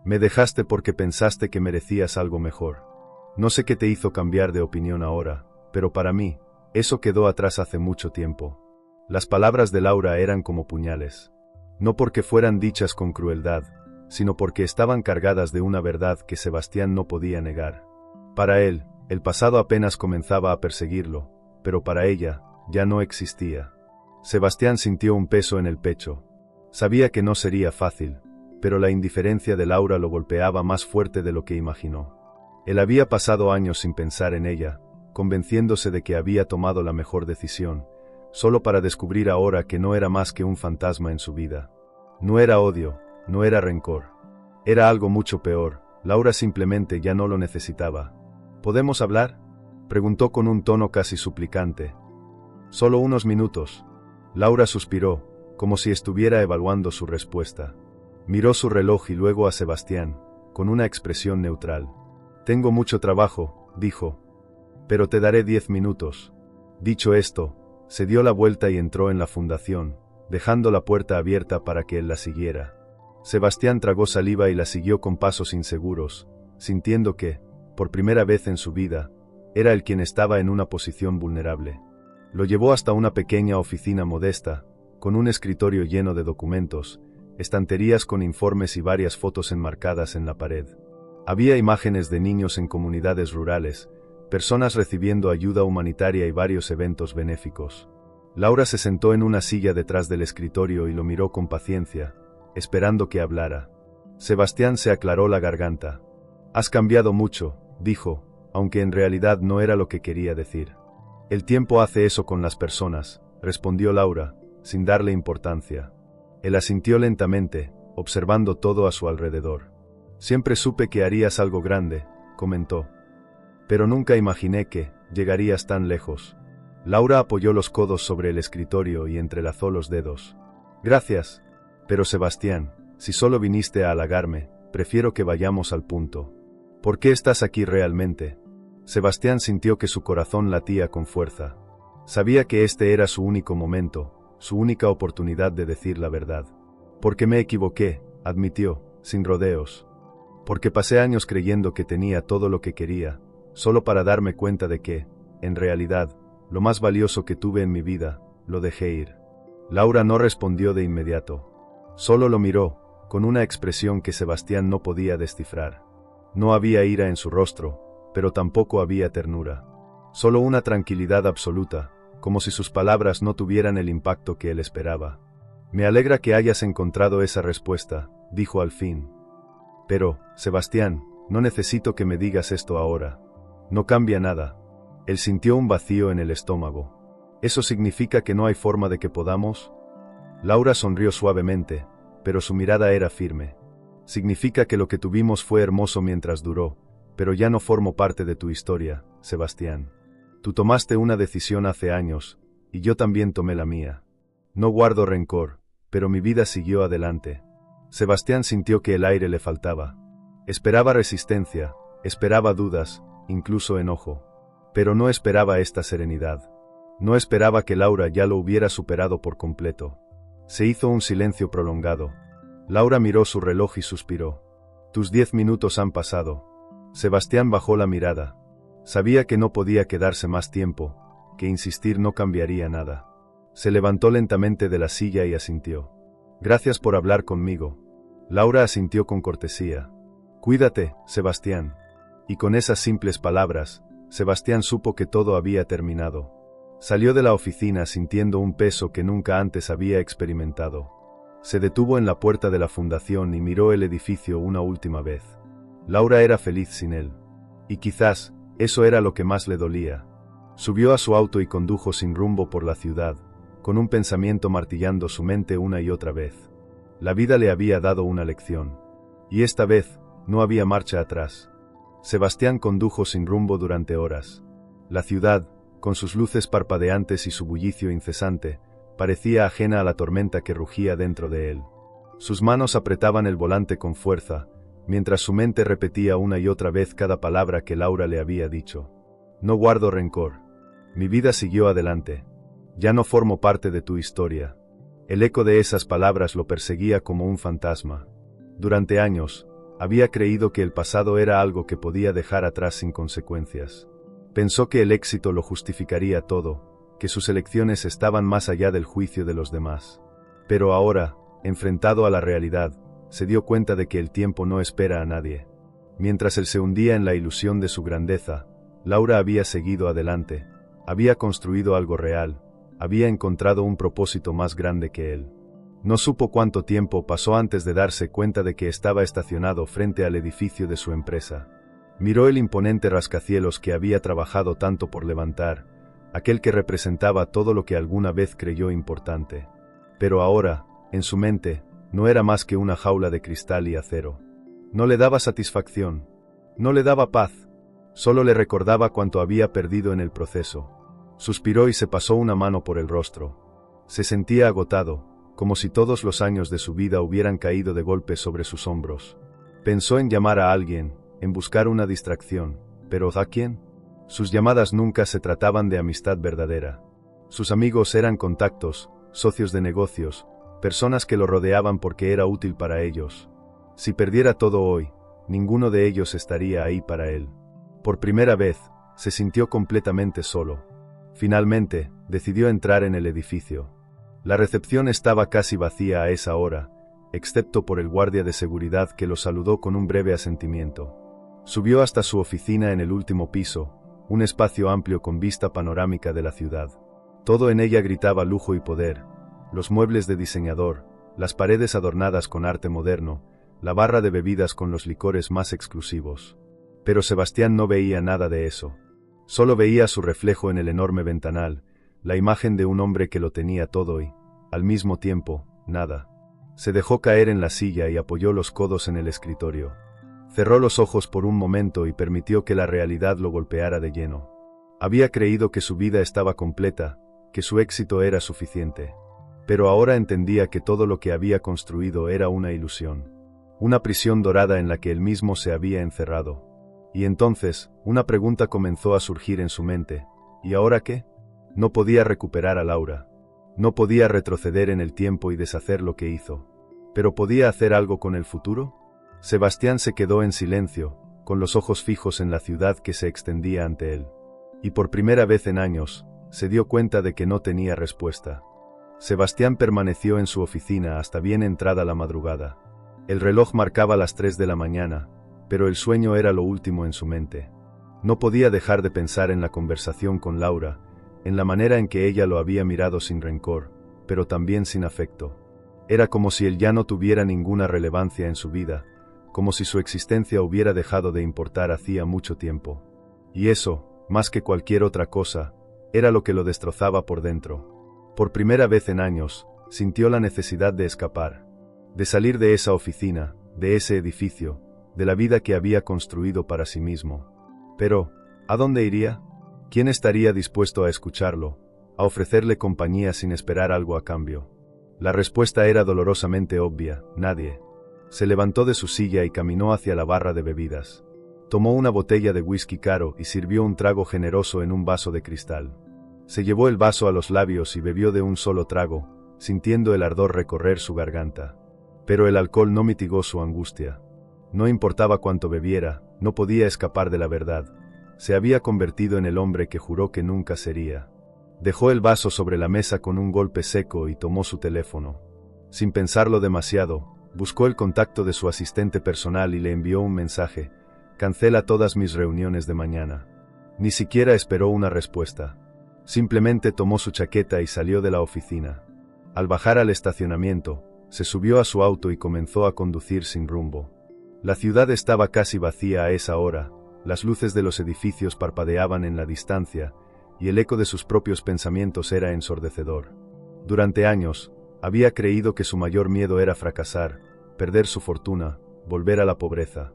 Me dejaste porque pensaste que merecías algo mejor. No sé qué te hizo cambiar de opinión ahora, pero para mí, eso quedó atrás hace mucho tiempo. Las palabras de Laura eran como puñales. No porque fueran dichas con crueldad, sino porque estaban cargadas de una verdad que Sebastián no podía negar. Para él, el pasado apenas comenzaba a perseguirlo, pero para ella, ya no existía. Sebastián sintió un peso en el pecho. Sabía que no sería fácil, pero la indiferencia de Laura lo golpeaba más fuerte de lo que imaginó. Él había pasado años sin pensar en ella, convenciéndose de que había tomado la mejor decisión, solo para descubrir ahora que no era más que un fantasma en su vida. No era odio, no era rencor. Era algo mucho peor. Laura simplemente ya no lo necesitaba. ¿Podemos hablar?, preguntó con un tono casi suplicante. Solo unos minutos. Laura suspiró, como si estuviera evaluando su respuesta. Miró su reloj y luego a Sebastián, con una expresión neutral. Tengo mucho trabajo, dijo. Pero te daré 10 minutos. Dicho esto, se dio la vuelta y entró en la fundación, dejando la puerta abierta para que él la siguiera. Sebastián tragó saliva y la siguió con pasos inseguros, sintiendo que, por primera vez en su vida, era él quien estaba en una posición vulnerable. Lo llevó hasta una pequeña oficina modesta, con un escritorio lleno de documentos, estanterías con informes y varias fotos enmarcadas en la pared. Había imágenes de niños en comunidades rurales, personas recibiendo ayuda humanitaria y varios eventos benéficos. Laura se sentó en una silla detrás del escritorio y lo miró con paciencia, esperando que hablara. Sebastián se aclaró la garganta. Has cambiado mucho, dijo, aunque en realidad no era lo que quería decir. El tiempo hace eso con las personas, respondió Laura, sin darle importancia. Él asintió lentamente, observando todo a su alrededor. Siempre supe que harías algo grande, comentó. Pero nunca imaginé que llegarías tan lejos. Laura apoyó los codos sobre el escritorio y entrelazó los dedos. Gracias. Pero Sebastián, si solo viniste a halagarme, prefiero que vayamos al punto. ¿Por qué estás aquí realmente? Sebastián sintió que su corazón latía con fuerza. Sabía que este era su único momento, su única oportunidad de decir la verdad. Porque me equivoqué, admitió, sin rodeos. Porque pasé años creyendo que tenía todo lo que quería, solo para darme cuenta de que, en realidad, lo más valioso que tuve en mi vida, lo dejé ir. Laura no respondió de inmediato. Solo lo miró, con una expresión que Sebastián no podía descifrar. No había ira en su rostro, pero tampoco había ternura. Solo una tranquilidad absoluta, como si sus palabras no tuvieran el impacto que él esperaba. Me alegra que hayas encontrado esa respuesta, dijo al fin. Pero, Sebastián, no necesito que me digas esto ahora. No cambia nada. Él sintió un vacío en el estómago. ¿Eso significa que no hay forma de que podamos? Laura sonrió suavemente, pero su mirada era firme. Significa que lo que tuvimos fue hermoso mientras duró, pero ya no formo parte de tu historia, Sebastián. Tú tomaste una decisión hace años, y yo también tomé la mía. No guardo rencor, pero mi vida siguió adelante. Sebastián sintió que el aire le faltaba. Esperaba resistencia, esperaba dudas, incluso enojo. Pero no esperaba esta serenidad. No esperaba que Laura ya lo hubiera superado por completo. Se hizo un silencio prolongado. Laura miró su reloj y suspiró. «Tus 10 minutos han pasado». Sebastián bajó la mirada. Sabía que no podía quedarse más tiempo, que insistir no cambiaría nada. Se levantó lentamente de la silla y asintió. «Gracias por hablar conmigo». Laura asintió con cortesía. «Cuídate, Sebastián». Y con esas simples palabras, Sebastián supo que todo había terminado. Salió de la oficina sintiendo un peso que nunca antes había experimentado. Se detuvo en la puerta de la fundación y miró el edificio una última vez. Laura era feliz sin él. Y quizás, eso era lo que más le dolía. Subió a su auto y condujo sin rumbo por la ciudad, con un pensamiento martillando su mente una y otra vez. La vida le había dado una lección. Y esta vez, no había marcha atrás. Sebastián condujo sin rumbo durante horas. La ciudad, con sus luces parpadeantes y su bullicio incesante, parecía ajena a la tormenta que rugía dentro de él. Sus manos apretaban el volante con fuerza, mientras su mente repetía una y otra vez cada palabra que Laura le había dicho. «No guardo rencor. Mi vida siguió adelante. Ya no formo parte de tu historia». El eco de esas palabras lo perseguía como un fantasma. Durante años, había creído que el pasado era algo que podía dejar atrás sin consecuencias. Pensó que el éxito lo justificaría todo, que sus elecciones estaban más allá del juicio de los demás. Pero ahora, enfrentado a la realidad, se dio cuenta de que el tiempo no espera a nadie. Mientras él se hundía en la ilusión de su grandeza, Laura había seguido adelante, había construido algo real, había encontrado un propósito más grande que él. No supo cuánto tiempo pasó antes de darse cuenta de que estaba estacionado frente al edificio de su empresa. Miró el imponente rascacielos que había trabajado tanto por levantar, aquel que representaba todo lo que alguna vez creyó importante. Pero ahora, en su mente, no era más que una jaula de cristal y acero. No le daba satisfacción, no le daba paz, solo le recordaba cuánto había perdido en el proceso. Suspiró y se pasó una mano por el rostro. Se sentía agotado, como si todos los años de su vida hubieran caído de golpe sobre sus hombros. Pensó en llamar a alguien, en buscar una distracción, pero ¿a quién? Sus llamadas nunca se trataban de amistad verdadera. Sus amigos eran contactos, socios de negocios, personas que lo rodeaban porque era útil para ellos. Si perdiera todo hoy, ninguno de ellos estaría ahí para él. Por primera vez, se sintió completamente solo. Finalmente, decidió entrar en el edificio. La recepción estaba casi vacía a esa hora, excepto por el guardia de seguridad que lo saludó con un breve asentimiento. Subió hasta su oficina en el último piso, un espacio amplio con vista panorámica de la ciudad. Todo en ella gritaba lujo y poder. Los muebles de diseñador, las paredes adornadas con arte moderno, la barra de bebidas con los licores más exclusivos. Pero Sebastián no veía nada de eso. Solo veía su reflejo en el enorme ventanal, la imagen de un hombre que lo tenía todo y, al mismo tiempo, nada. Se dejó caer en la silla y apoyó los codos en el escritorio. Cerró los ojos por un momento y permitió que la realidad lo golpeara de lleno. Había creído que su vida estaba completa, que su éxito era suficiente. Pero ahora entendía que todo lo que había construido era una ilusión. Una prisión dorada en la que él mismo se había encerrado. Y entonces, una pregunta comenzó a surgir en su mente. ¿Y ahora qué? No podía recuperar a Laura. No podía retroceder en el tiempo y deshacer lo que hizo. ¿Pero podía hacer algo con el futuro? Sebastián se quedó en silencio, con los ojos fijos en la ciudad que se extendía ante él. Y por primera vez en años, se dio cuenta de que no tenía respuesta. Sebastián permaneció en su oficina hasta bien entrada la madrugada. El reloj marcaba las 3 de la mañana, pero el sueño era lo último en su mente. No podía dejar de pensar en la conversación con Laura, en la manera en que ella lo había mirado sin rencor, pero también sin afecto. Era como si él ya no tuviera ninguna relevancia en su vida, como si su existencia hubiera dejado de importar hacía mucho tiempo. Y eso, más que cualquier otra cosa, era lo que lo destrozaba por dentro. Por primera vez en años, sintió la necesidad de escapar, de salir de esa oficina, de ese edificio, de la vida que había construido para sí mismo. Pero, ¿a dónde iría? ¿Quién estaría dispuesto a escucharlo, a ofrecerle compañía sin esperar algo a cambio? La respuesta era dolorosamente obvia: nadie. Se levantó de su silla y caminó hacia la barra de bebidas. Tomó una botella de whisky caro y sirvió un trago generoso en un vaso de cristal. Se llevó el vaso a los labios y bebió de un solo trago, sintiendo el ardor recorrer su garganta. Pero el alcohol no mitigó su angustia. No importaba cuánto bebiera, no podía escapar de la verdad. Se había convertido en el hombre que juró que nunca sería. Dejó el vaso sobre la mesa con un golpe seco y tomó su teléfono. Sin pensarlo demasiado, buscó el contacto de su asistente personal y le envió un mensaje: «Cancela todas mis reuniones de mañana». Ni siquiera esperó una respuesta. Simplemente tomó su chaqueta y salió de la oficina. Al bajar al estacionamiento, se subió a su auto y comenzó a conducir sin rumbo. La ciudad estaba casi vacía a esa hora, las luces de los edificios parpadeaban en la distancia, y el eco de sus propios pensamientos era ensordecedor. Durante años, había creído que su mayor miedo era fracasar, perder su fortuna, volver a la pobreza.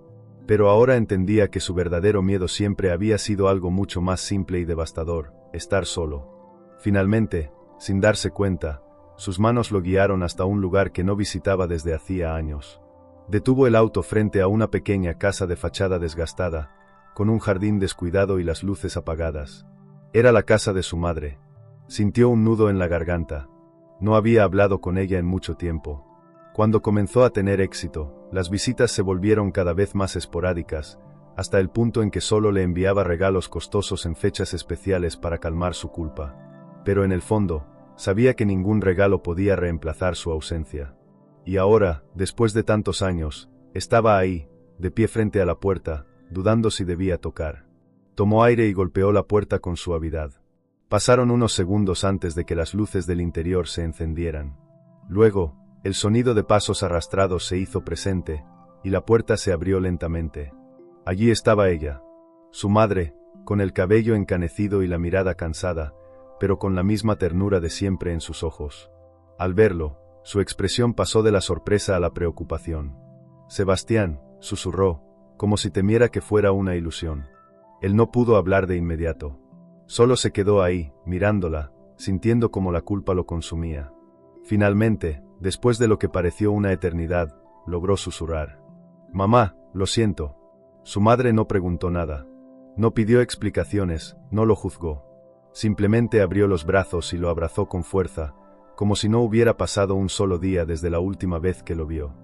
Pero ahora entendía que su verdadero miedo siempre había sido algo mucho más simple y devastador: estar solo. Finalmente, sin darse cuenta, sus manos lo guiaron hasta un lugar que no visitaba desde hacía años. Detuvo el auto frente a una pequeña casa de fachada desgastada, con un jardín descuidado y las luces apagadas. Era la casa de su madre. Sintió un nudo en la garganta. No había hablado con ella en mucho tiempo. Cuando comenzó a tener éxito, las visitas se volvieron cada vez más esporádicas, hasta el punto en que solo le enviaba regalos costosos en fechas especiales para calmar su culpa. Pero en el fondo, sabía que ningún regalo podía reemplazar su ausencia. Y ahora, después de tantos años, estaba ahí, de pie frente a la puerta, dudando si debía tocar. Tomó aire y golpeó la puerta con suavidad. Pasaron unos segundos antes de que las luces del interior se encendieran. Luego, el sonido de pasos arrastrados se hizo presente, y la puerta se abrió lentamente. Allí estaba ella, su madre, con el cabello encanecido y la mirada cansada, pero con la misma ternura de siempre en sus ojos. Al verlo, su expresión pasó de la sorpresa a la preocupación. «Sebastián», susurró, como si temiera que fuera una ilusión. Él no pudo hablar de inmediato. Solo se quedó ahí, mirándola, sintiendo cómo la culpa lo consumía. Finalmente, después de lo que pareció una eternidad, logró susurrar: «Mamá, lo siento». Su madre no preguntó nada. No pidió explicaciones, no lo juzgó. Simplemente abrió los brazos y lo abrazó con fuerza, como si no hubiera pasado un solo día desde la última vez que lo vio.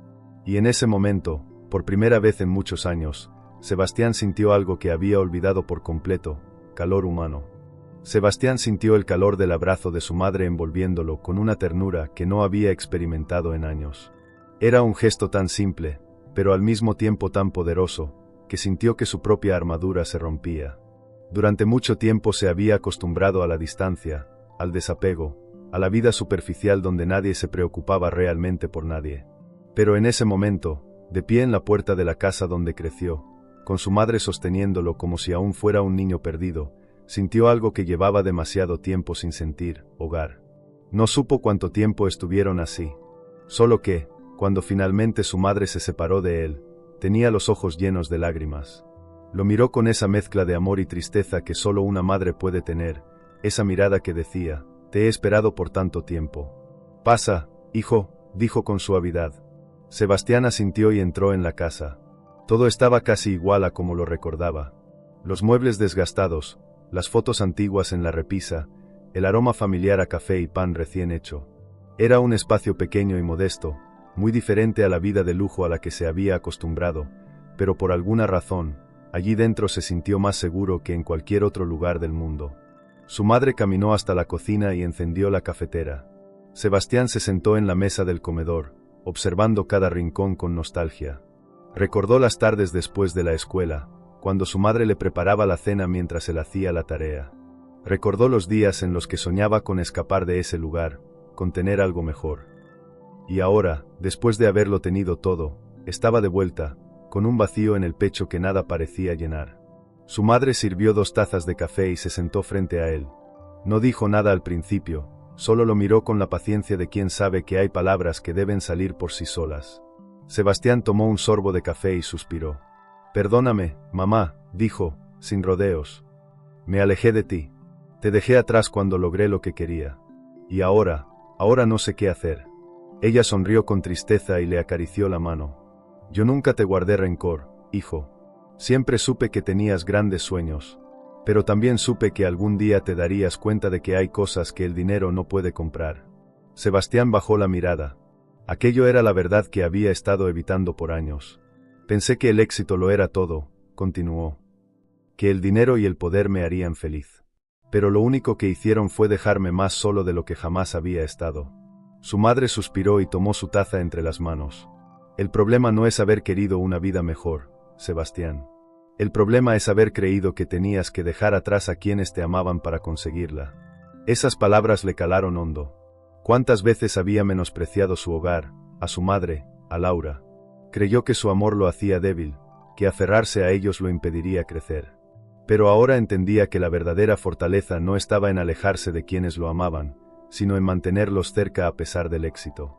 Y en ese momento, por primera vez en muchos años, Sebastián sintió algo que había olvidado por completo: calor humano. Sebastián sintió el calor del abrazo de su madre envolviéndolo con una ternura que no había experimentado en años. Era un gesto tan simple, pero al mismo tiempo tan poderoso, que sintió que su propia armadura se rompía. Durante mucho tiempo se había acostumbrado a la distancia, al desapego, a la vida superficial donde nadie se preocupaba realmente por nadie. Pero en ese momento, de pie en la puerta de la casa donde creció, con su madre sosteniéndolo como si aún fuera un niño perdido, sintió algo que llevaba demasiado tiempo sin sentir: hogar. No supo cuánto tiempo estuvieron así. Solo que, cuando finalmente su madre se separó de él, tenía los ojos llenos de lágrimas. Lo miró con esa mezcla de amor y tristeza que solo una madre puede tener, esa mirada que decía: «Te he esperado por tanto tiempo». «Pasa, hijo», dijo con suavidad. Sebastián asintió y entró en la casa. Todo estaba casi igual a como lo recordaba. Los muebles desgastados, las fotos antiguas en la repisa, el aroma familiar a café y pan recién hecho. Era un espacio pequeño y modesto, muy diferente a la vida de lujo a la que se había acostumbrado, pero por alguna razón, allí dentro se sintió más seguro que en cualquier otro lugar del mundo. Su madre caminó hasta la cocina y encendió la cafetera. Sebastián se sentó en la mesa del comedor, observando cada rincón con nostalgia. Recordó las tardes después de la escuela, cuando su madre le preparaba la cena mientras él hacía la tarea. Recordó los días en los que soñaba con escapar de ese lugar, con tener algo mejor. Y ahora, después de haberlo tenido todo, estaba de vuelta, con un vacío en el pecho que nada parecía llenar. Su madre sirvió 2 tazas de café y se sentó frente a él. No dijo nada al principio, solo lo miró con la paciencia de quien sabe que hay palabras que deben salir por sí solas. Sebastián tomó un sorbo de café y suspiró. «Perdóname, mamá», dijo, sin rodeos. «Me alejé de ti. Te dejé atrás cuando logré lo que quería. Y ahora no sé qué hacer». Ella sonrió con tristeza y le acarició la mano. Yo nunca te guardé rencor, hijo. Siempre supe que tenías grandes sueños. Pero también supe que algún día te darías cuenta de que hay cosas que el dinero no puede comprar. Sebastián bajó la mirada. Aquello era la verdad que había estado evitando por años. Pensé que el éxito lo era todo, continuó. Que el dinero y el poder me harían feliz. Pero lo único que hicieron fue dejarme más solo de lo que jamás había estado. Su madre suspiró y tomó su taza entre las manos. El problema no es haber querido una vida mejor, Sebastián. El problema es haber creído que tenías que dejar atrás a quienes te amaban para conseguirla. Esas palabras le calaron hondo. ¿Cuántas veces había menospreciado su hogar, a su madre, a Laura? Creyó que su amor lo hacía débil, que aferrarse a ellos lo impediría crecer. Pero ahora entendía que la verdadera fortaleza no estaba en alejarse de quienes lo amaban, sino en mantenerlos cerca a pesar del éxito.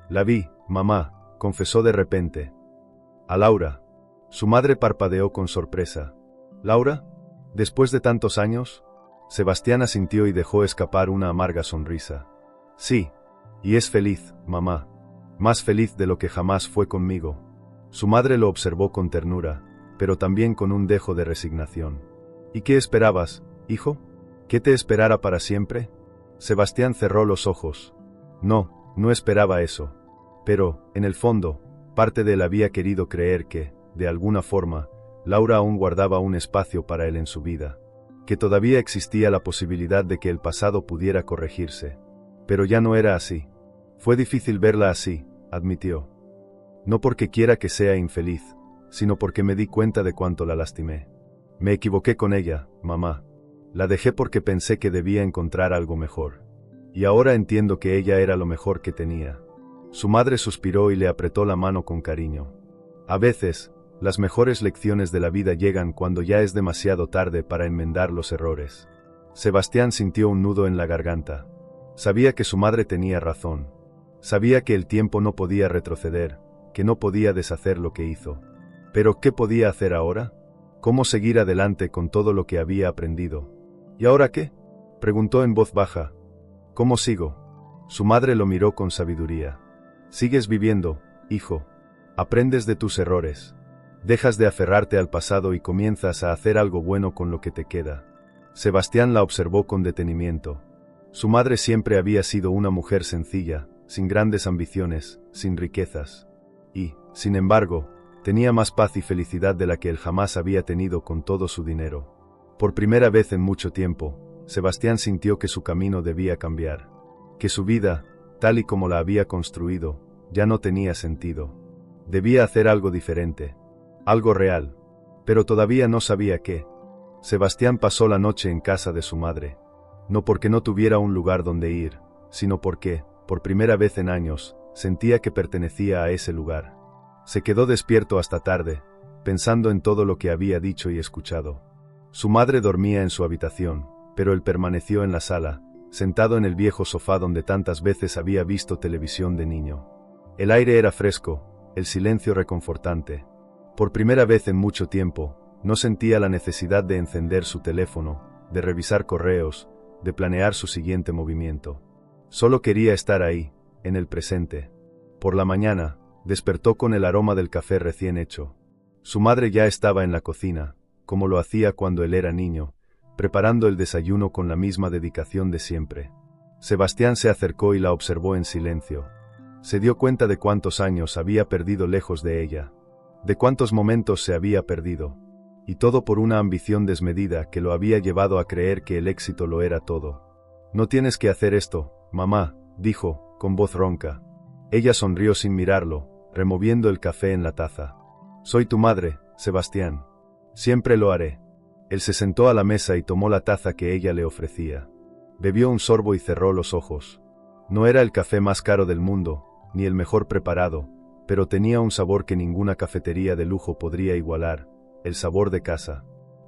La vi, mamá, confesó de repente. A Laura. Su madre parpadeó con sorpresa. ¿Laura? ¿Después de tantos años? Sebastián asintió y dejó escapar una amarga sonrisa. Sí. Y es feliz, mamá. Más feliz de lo que jamás fue conmigo. Su madre lo observó con ternura, pero también con un dejo de resignación. ¿Y qué esperabas, hijo? ¿Que te esperara para siempre? Sebastián cerró los ojos. No, no esperaba eso. Pero, en el fondo, parte de él había querido creer que, de alguna forma, Laura aún guardaba un espacio para él en su vida. Que todavía existía la posibilidad de que el pasado pudiera corregirse. Pero ya no era así. Fue difícil verla así, admitió. No porque quiera que sea infeliz, sino porque me di cuenta de cuánto la lastimé. Me equivoqué con ella, mamá. La dejé porque pensé que debía encontrar algo mejor. Y ahora entiendo que ella era lo mejor que tenía. Su madre suspiró y le apretó la mano con cariño. A veces, las mejores lecciones de la vida llegan cuando ya es demasiado tarde para enmendar los errores. Sebastián sintió un nudo en la garganta. Sabía que su madre tenía razón. Sabía que el tiempo no podía retroceder, que no podía deshacer lo que hizo. Pero ¿qué podía hacer ahora? ¿Cómo seguir adelante con todo lo que había aprendido? ¿Y ahora qué? Preguntó en voz baja. ¿Cómo sigo? Su madre lo miró con sabiduría. Sigues viviendo, hijo. Aprendes de tus errores. Dejas de aferrarte al pasado y comienzas a hacer algo bueno con lo que te queda. Sebastián la observó con detenimiento. Su madre siempre había sido una mujer sencilla, sin grandes ambiciones, sin riquezas. Y, sin embargo, tenía más paz y felicidad de la que él jamás había tenido con todo su dinero. Por primera vez en mucho tiempo, Sebastián sintió que su camino debía cambiar. Que su vida, tal y como la había construido, ya no tenía sentido. Debía hacer algo diferente. Algo real. Pero todavía no sabía qué. Sebastián pasó la noche en casa de su madre. No porque no tuviera un lugar donde ir, sino porque, por primera vez en años, sentía que pertenecía a ese lugar. Se quedó despierto hasta tarde, pensando en todo lo que había dicho y escuchado. Su madre dormía en su habitación, pero él permaneció en la sala, sentado en el viejo sofá donde tantas veces había visto televisión de niño. El aire era fresco, el silencio reconfortante. Por primera vez en mucho tiempo, no sentía la necesidad de encender su teléfono, de revisar correos, de planear su siguiente movimiento. Solo quería estar ahí, en el presente. Por la mañana, despertó con el aroma del café recién hecho. Su madre ya estaba en la cocina, como lo hacía cuando él era niño, preparando el desayuno con la misma dedicación de siempre. Sebastián se acercó y la observó en silencio. Se dio cuenta de cuántos años había perdido lejos de ella, de cuántos momentos se había perdido, y todo por una ambición desmedida que lo había llevado a creer que el éxito lo era todo. No tienes que hacer esto, mamá, dijo, con voz ronca. Ella sonrió sin mirarlo, removiendo el café en la taza. Soy tu madre, Sebastián. Siempre lo haré. Él se sentó a la mesa y tomó la taza que ella le ofrecía. Bebió un sorbo y cerró los ojos. No era el café más caro del mundo, ni el mejor preparado, pero tenía un sabor que ninguna cafetería de lujo podría igualar, el sabor de casa.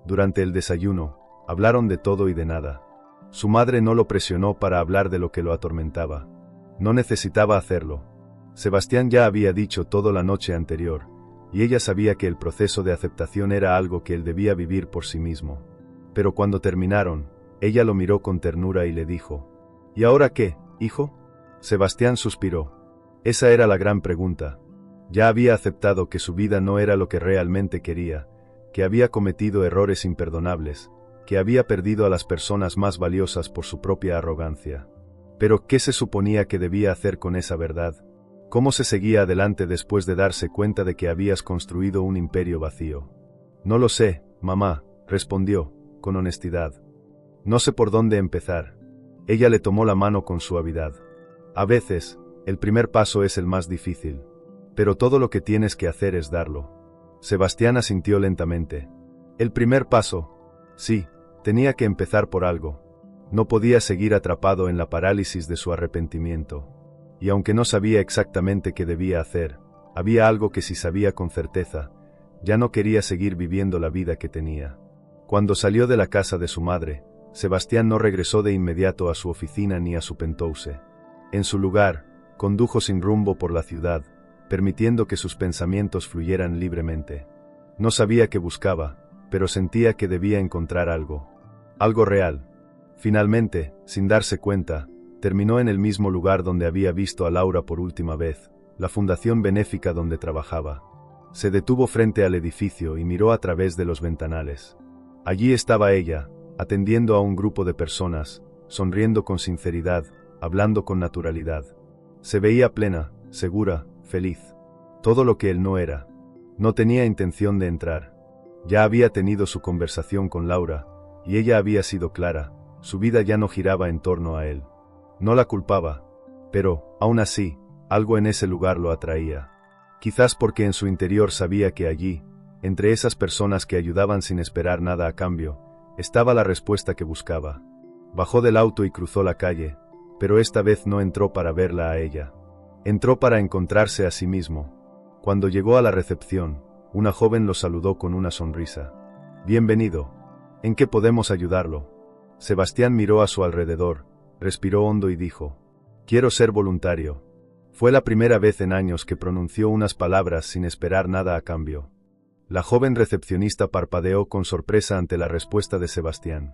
Durante el desayuno, hablaron de todo y de nada. Su madre no lo presionó para hablar de lo que lo atormentaba. No necesitaba hacerlo. Sebastián ya había dicho todo la noche anterior, y ella sabía que el proceso de aceptación era algo que él debía vivir por sí mismo. Pero cuando terminaron, ella lo miró con ternura y le dijo: ¿Y ahora qué, hijo? Sebastián suspiró. Esa era la gran pregunta. Ya había aceptado que su vida no era lo que realmente quería, que había cometido errores imperdonables, que había perdido a las personas más valiosas por su propia arrogancia. Pero, ¿qué se suponía que debía hacer con esa verdad? ¿Cómo se seguía adelante después de darse cuenta de que habías construido un imperio vacío? No lo sé, mamá, respondió, con honestidad. No sé por dónde empezar. Ella le tomó la mano con suavidad. A veces, el primer paso es el más difícil. Pero todo lo que tienes que hacer es darlo. Sebastián asintió lentamente. El primer paso. Sí, tenía que empezar por algo. No podía seguir atrapado en la parálisis de su arrepentimiento. Y aunque no sabía exactamente qué debía hacer, había algo que sí sabía con certeza: ya no quería seguir viviendo la vida que tenía. Cuando salió de la casa de su madre, Sebastián no regresó de inmediato a su oficina ni a su penthouse. En su lugar, condujo sin rumbo por la ciudad, permitiendo que sus pensamientos fluyeran libremente. No sabía qué buscaba, pero sentía que debía encontrar algo. Algo real. Finalmente, sin darse cuenta, terminó en el mismo lugar donde había visto a Laura por última vez, la fundación benéfica donde trabajaba. Se detuvo frente al edificio y miró a través de los ventanales. Allí estaba ella, atendiendo a un grupo de personas, sonriendo con sinceridad, hablando con naturalidad. Se veía plena, segura, feliz. Todo lo que él no era. No tenía intención de entrar. Ya había tenido su conversación con Laura, y ella había sido clara: su vida ya no giraba en torno a él. No la culpaba. Pero, aún así, algo en ese lugar lo atraía. Quizás porque en su interior sabía que allí, entre esas personas que ayudaban sin esperar nada a cambio, estaba la respuesta que buscaba. Bajó del auto y cruzó la calle, pero esta vez no entró para verla a ella. Entró para encontrarse a sí mismo. Cuando llegó a la recepción, una joven lo saludó con una sonrisa. «Bienvenido. ¿En qué podemos ayudarlo?» Sebastián miró a su alrededor, respiró hondo y dijo: «Quiero ser voluntario». Fue la primera vez en años que pronunció unas palabras sin esperar nada a cambio. La joven recepcionista parpadeó con sorpresa ante la respuesta de Sebastián.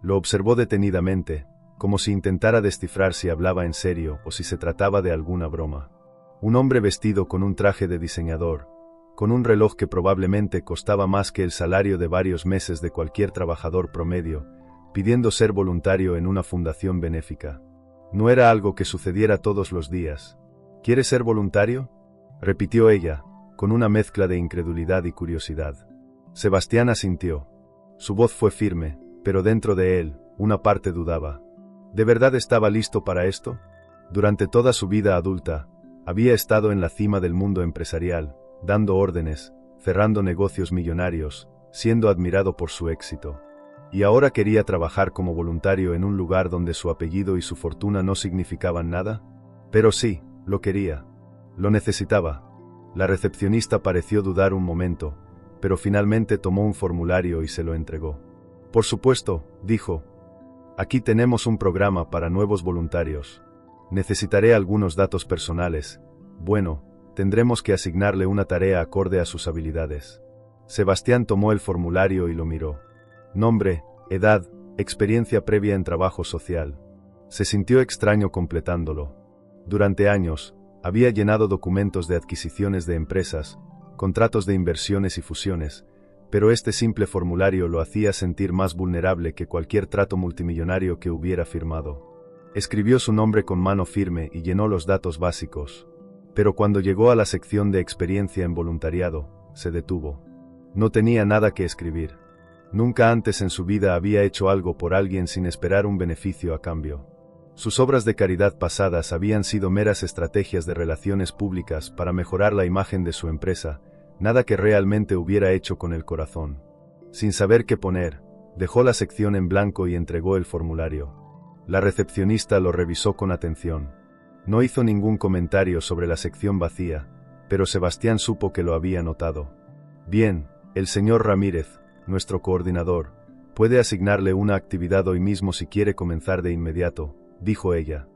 Lo observó detenidamente, como si intentara descifrar si hablaba en serio o si se trataba de alguna broma. Un hombre vestido con un traje de diseñador, con un reloj que probablemente costaba más que el salario de varios meses de cualquier trabajador promedio, pidiendo ser voluntario en una fundación benéfica. No era algo que sucediera todos los días. «¿Quieres ser voluntario?», repitió ella, con una mezcla de incredulidad y curiosidad. Sebastián asintió. Su voz fue firme, pero dentro de él, una parte dudaba. ¿De verdad estaba listo para esto? Durante toda su vida adulta, había estado en la cima del mundo empresarial, dando órdenes, cerrando negocios millonarios, siendo admirado por su éxito. Y ahora quería trabajar como voluntario en un lugar donde su apellido y su fortuna no significaban nada. Pero sí, lo quería. Lo necesitaba. La recepcionista pareció dudar un momento, pero finalmente tomó un formulario y se lo entregó. «Por supuesto», dijo. «Aquí tenemos un programa para nuevos voluntarios. Necesitaré algunos datos personales. Bueno, tendremos que asignarle una tarea acorde a sus habilidades». Sebastián tomó el formulario y lo miró. Nombre, edad, experiencia previa en trabajo social. Se sintió extraño completándolo. Durante años, había llenado documentos de adquisiciones de empresas, contratos de inversiones y fusiones, pero este simple formulario lo hacía sentir más vulnerable que cualquier trato multimillonario que hubiera firmado. Escribió su nombre con mano firme y llenó los datos básicos. Pero cuando llegó a la sección de experiencia en voluntariado, se detuvo. No tenía nada que escribir. Nunca antes en su vida había hecho algo por alguien sin esperar un beneficio a cambio. Sus obras de caridad pasadas habían sido meras estrategias de relaciones públicas para mejorar la imagen de su empresa, nada que realmente hubiera hecho con el corazón. Sin saber qué poner, dejó la sección en blanco y entregó el formulario. La recepcionista lo revisó con atención. No hizo ningún comentario sobre la sección vacía, pero Sebastián supo que lo había notado. «Bien, el señor Ramírez, nuestro coordinador, puede asignarle una actividad hoy mismo si quiere comenzar de inmediato», dijo ella.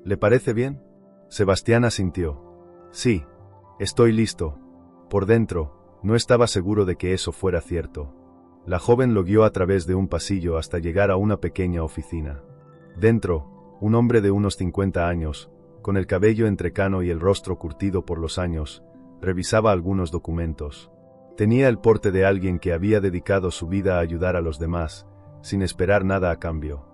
«¿Le parece bien?» Sebastián asintió. «Sí, estoy listo». Por dentro, no estaba seguro de que eso fuera cierto. La joven lo guió a través de un pasillo hasta llegar a una pequeña oficina. Dentro, un hombre de unos 50 años, con el cabello entrecano y el rostro curtido por los años, revisaba algunos documentos. Tenía el porte de alguien que había dedicado su vida a ayudar a los demás, sin esperar nada a cambio.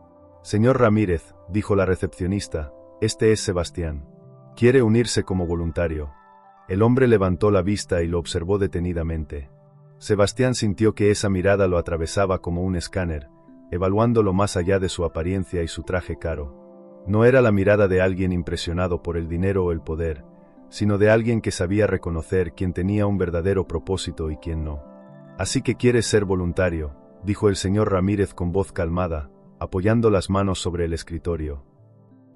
Señor Ramírez, dijo la recepcionista, este es Sebastián. Quiere unirse como voluntario. El hombre levantó la vista y lo observó detenidamente. Sebastián sintió que esa mirada lo atravesaba como un escáner, evaluándolo más allá de su apariencia y su traje caro. No era la mirada de alguien impresionado por el dinero o el poder, sino de alguien que sabía reconocer quién tenía un verdadero propósito y quién no. Así que quieres ser voluntario, dijo el señor Ramírez con voz calmada, apoyando las manos sobre el escritorio.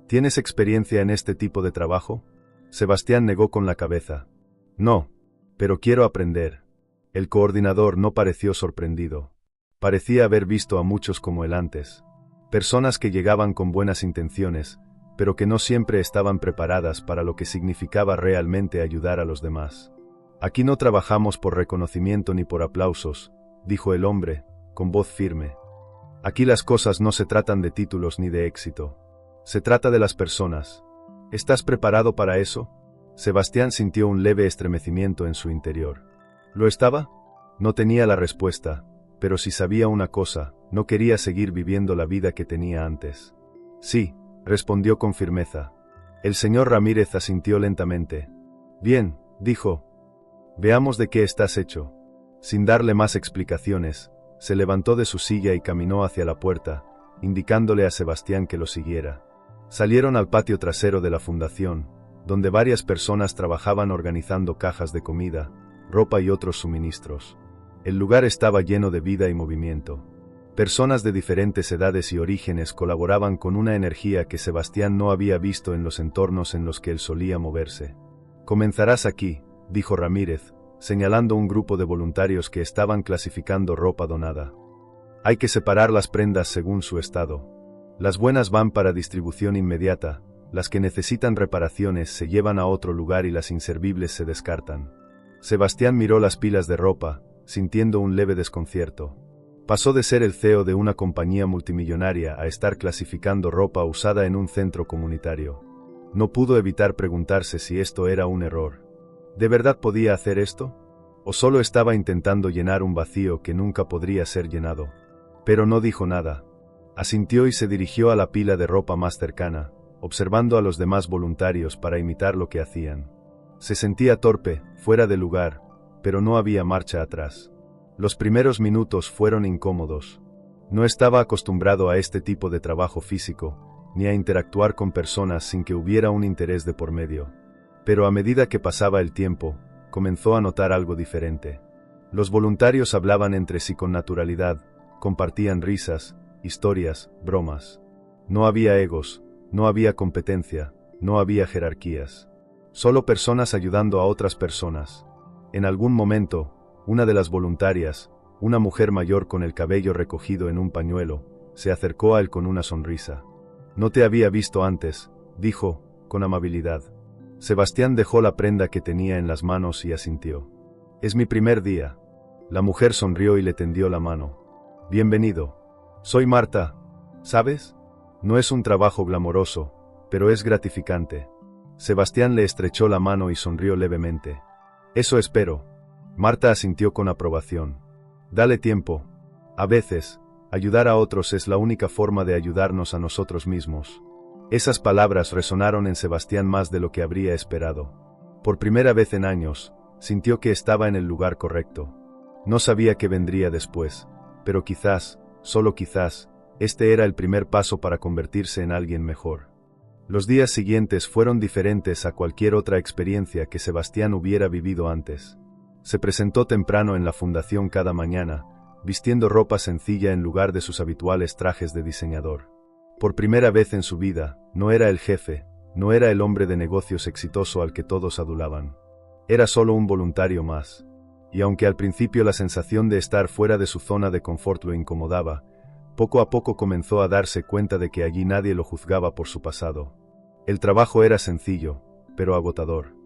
¿Tienes experiencia en este tipo de trabajo? Sebastián negó con la cabeza. No, pero quiero aprender. El coordinador no pareció sorprendido. Parecía haber visto a muchos como él antes. Personas que llegaban con buenas intenciones, pero que no siempre estaban preparadas para lo que significaba realmente ayudar a los demás. Aquí no trabajamos por reconocimiento ni por aplausos, dijo el hombre, con voz firme. Aquí las cosas no se tratan de títulos ni de éxito. Se trata de las personas. ¿Estás preparado para eso? Sebastián sintió un leve estremecimiento en su interior. ¿Lo estaba? No tenía la respuesta, pero si sabía una cosa, no quería seguir viviendo la vida que tenía antes. Sí, respondió con firmeza. El señor Ramírez asintió lentamente. Bien, dijo. Veamos de qué estás hecho. Sin darle más explicaciones, se levantó de su silla y caminó hacia la puerta, indicándole a Sebastián que lo siguiera. Salieron al patio trasero de la fundación, donde varias personas trabajaban organizando cajas de comida, ropa y otros suministros. El lugar estaba lleno de vida y movimiento. Personas de diferentes edades y orígenes colaboraban con una energía que Sebastián no había visto en los entornos en los que él solía moverse. Comenzarás aquí, dijo Ramírez, señalando un grupo de voluntarios que estaban clasificando ropa donada. Hay que separar las prendas según su estado. Las buenas van para distribución inmediata, las que necesitan reparaciones se llevan a otro lugar y las inservibles se descartan. Sebastián miró las pilas de ropa, sintiendo un leve desconcierto. Pasó de ser el CEO de una compañía multimillonaria a estar clasificando ropa usada en un centro comunitario. No pudo evitar preguntarse si esto era un error. ¿De verdad podía hacer esto? ¿O solo estaba intentando llenar un vacío que nunca podría ser llenado? Pero no dijo nada. Asintió y se dirigió a la pila de ropa más cercana, observando a los demás voluntarios para imitar lo que hacían. Se sentía torpe, fuera de lugar, pero no había marcha atrás. Los primeros minutos fueron incómodos. No estaba acostumbrado a este tipo de trabajo físico, ni a interactuar con personas sin que hubiera un interés de por medio. Pero a medida que pasaba el tiempo, comenzó a notar algo diferente. Los voluntarios hablaban entre sí con naturalidad, compartían risas, historias, bromas. No había egos, no había competencia, no había jerarquías. Solo personas ayudando a otras personas. En algún momento, una de las voluntarias, una mujer mayor con el cabello recogido en un pañuelo, se acercó a él con una sonrisa. No te había visto antes, dijo, con amabilidad. Sebastián dejó la prenda que tenía en las manos y asintió. Es mi primer día. La mujer sonrió y le tendió la mano. Bienvenido. Soy Marta. ¿Sabes? No es un trabajo glamoroso, pero es gratificante. Sebastián le estrechó la mano y sonrió levemente. Eso espero. Marta asintió con aprobación. Dale tiempo. A veces, ayudar a otros es la única forma de ayudarnos a nosotros mismos. Esas palabras resonaron en Sebastián más de lo que habría esperado. Por primera vez en años, sintió que estaba en el lugar correcto. No sabía qué vendría después, pero quizás, solo quizás, este era el primer paso para convertirse en alguien mejor. Los días siguientes fueron diferentes a cualquier otra experiencia que Sebastián hubiera vivido antes. Se presentó temprano en la fundación cada mañana, vistiendo ropa sencilla en lugar de sus habituales trajes de diseñador. Por primera vez en su vida, no era el jefe, no era el hombre de negocios exitoso al que todos adulaban. Era solo un voluntario más. Y aunque al principio la sensación de estar fuera de su zona de confort lo incomodaba, poco a poco comenzó a darse cuenta de que allí nadie lo juzgaba por su pasado. El trabajo era sencillo, pero agotador.